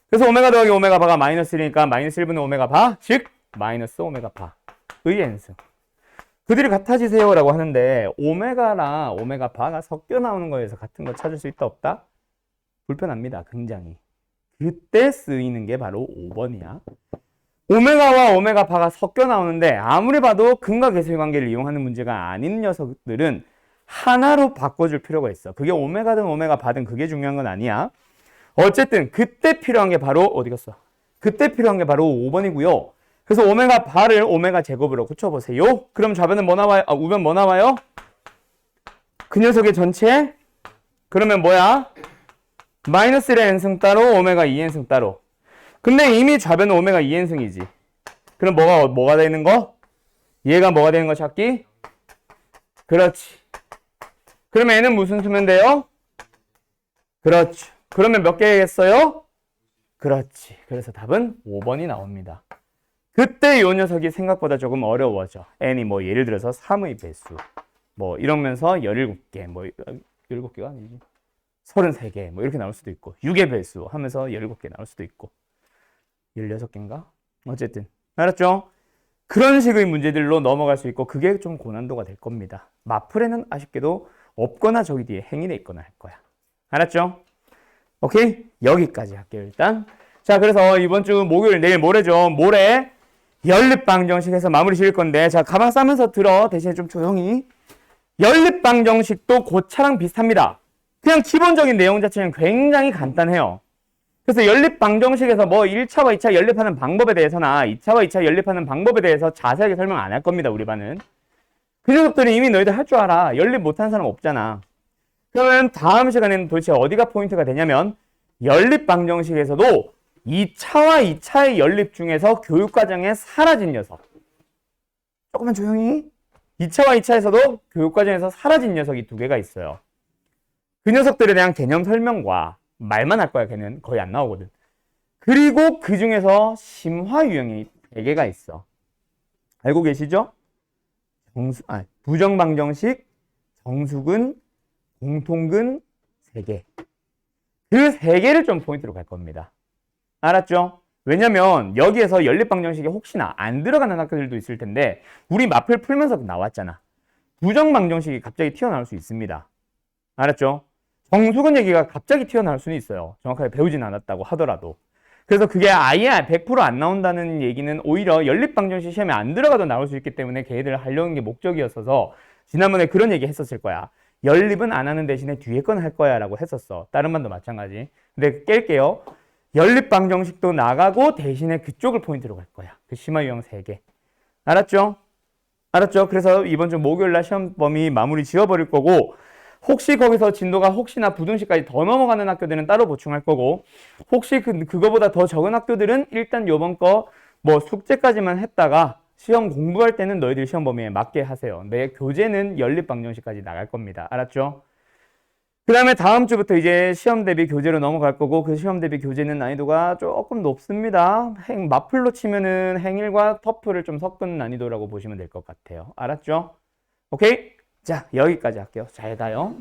S1: 그래서 오메가 더하기 오메가 바가 마이너스 1이니까 마이너스 1분의 오메가 바, 즉 마이너스 오메가 바. 의 n승. 그들이 같아지세요 라고 하는데 오메가랑 오메가 바가 섞여 나오는 거에서 같은 거 찾을 수 있다 없다? 불편합니다. 굉장히. 그때 쓰이는 게 바로 5번이야. 오메가와 오메가 바가 섞여 나오는데 아무리 봐도 근과 계수의 관계를 이용하는 문제가 아닌 녀석들은 하나로 바꿔줄 필요가 있어. 그게 오메가든 오메가 바든 그게 중요한 건 아니야. 어쨌든 그때 필요한 게 바로 어디 갔어? 그때 필요한 게 바로 5번이고요. 그래서 오메가 바를 오메가 제곱으로 고쳐보세요. 그럼 좌변은 뭐 나와요? 우변 뭐 나와요? 그 녀석의 전체? 그러면 뭐야? 마이너스 1의 n승 따로 오메가 2n승 따로. 근데 이미 좌변은 오메가 2n승이지. 그럼 뭐가 되는 거? 얘가 뭐가 되는 거 찾기? 그렇지. 그러면 n은 무슨 수면 돼요? 그렇죠. 그러면 몇 개겠어요? 그렇지. 그래서 답은 5번이 나옵니다. 그때 이 녀석이 생각보다 조금 어려워져. n이 뭐 예를 들어서 3의 배수. 뭐 이러면서 17개. 뭐 17개가 아니지. 33개. 뭐 이렇게 나올 수도 있고. 6의 배수 하면서 17개 나올 수도 있고. 16개인가? 어쨌든. 알았죠? 그런 식의 문제들로 넘어갈 수 있고 그게 좀 고난도가 될 겁니다. 마플에는 아쉽게도 없거나 저기 뒤에 행인에 있거나 할 거야. 알았죠? 오케이? 여기까지 할게요, 일단. 자, 그래서 이번 주 목요일, 내일 모레죠. 모레 연립방정식에서 마무리 지을 건데, 자, 가방 싸면서 들어. 대신에 좀 조용히. 연립방정식도 고차랑 비슷합니다. 그냥 기본적인 내용 자체는 굉장히 간단해요. 그래서 연립방정식에서 뭐 1차와 2차 연립하는 방법에 대해서나 2차와 2차 연립하는 방법에 대해서 자세하게 설명 안 할 겁니다, 우리 반은. 그 녀석들은 이미 너희들 할 줄 알아. 연립 못하는 사람 없잖아. 그러면 다음 시간에는 도대체 어디가 포인트가 되냐면 연립방정식에서도 2차와 2차의 연립 중에서 교육과정에 사라진 녀석. 조금만 조용히. 2차와 2차에서도 교육과정에서 사라진 녀석이 두 개가 있어요. 그 녀석들에 대한 개념 설명과 말만 할 거야. 걔는 거의 안 나오거든. 그리고 그 중에서 심화 유형이 3개가 있어. 알고 계시죠? 부정방정식, 정수근, 공통근 3개. 그 3개를 좀 포인트로 갈 겁니다. 알았죠? 왜냐면 여기에서 연립방정식이 혹시나 안 들어가는 학교들도 있을 텐데 우리 마플 풀면서 나왔잖아. 부정방정식이 갑자기 튀어나올 수 있습니다. 알았죠? 정수근 얘기가 갑자기 튀어나올 수는 있어요. 정확하게 배우진 않았다고 하더라도. 그래서 그게 아예 100% 안 나온다는 얘기는 오히려 연립방정식 시험에 안 들어가도 나올 수 있기 때문에 걔들 하려는 게 목적이었어서 지난번에 그런 얘기 했었을 거야. 연립은 안 하는 대신에 뒤에 건 할 거야 라고 했었어. 다른 반도 마찬가지. 근데 깰게요. 연립방정식도 나가고 대신에 그쪽을 포인트로 갈 거야. 그 심화 유형 3개. 알았죠? 알았죠? 그래서 이번 주 목요일날 시험 범위 마무리 지어버릴 거고 혹시 거기서 진도가 혹시나 부등식까지 더 넘어가는 학교들은 따로 보충할 거고 혹시 그거보다 더 적은 학교들은 일단 요번 거 뭐 숙제까지만 했다가 시험 공부할 때는 너희들 시험 범위에 맞게 하세요. 내 교재는 연립방정식까지 나갈 겁니다. 알았죠? 그 다음에 다음 주부터 이제 시험 대비 교재로 넘어갈 거고, 그 시험 대비 교재는 난이도가 조금 높습니다. 마플로 치면은 행일과 터프를 좀 섞은 난이도라고 보시면 될 것 같아요. 알았죠? 오케이? 자, 여기까지 할게요. 잘 가요.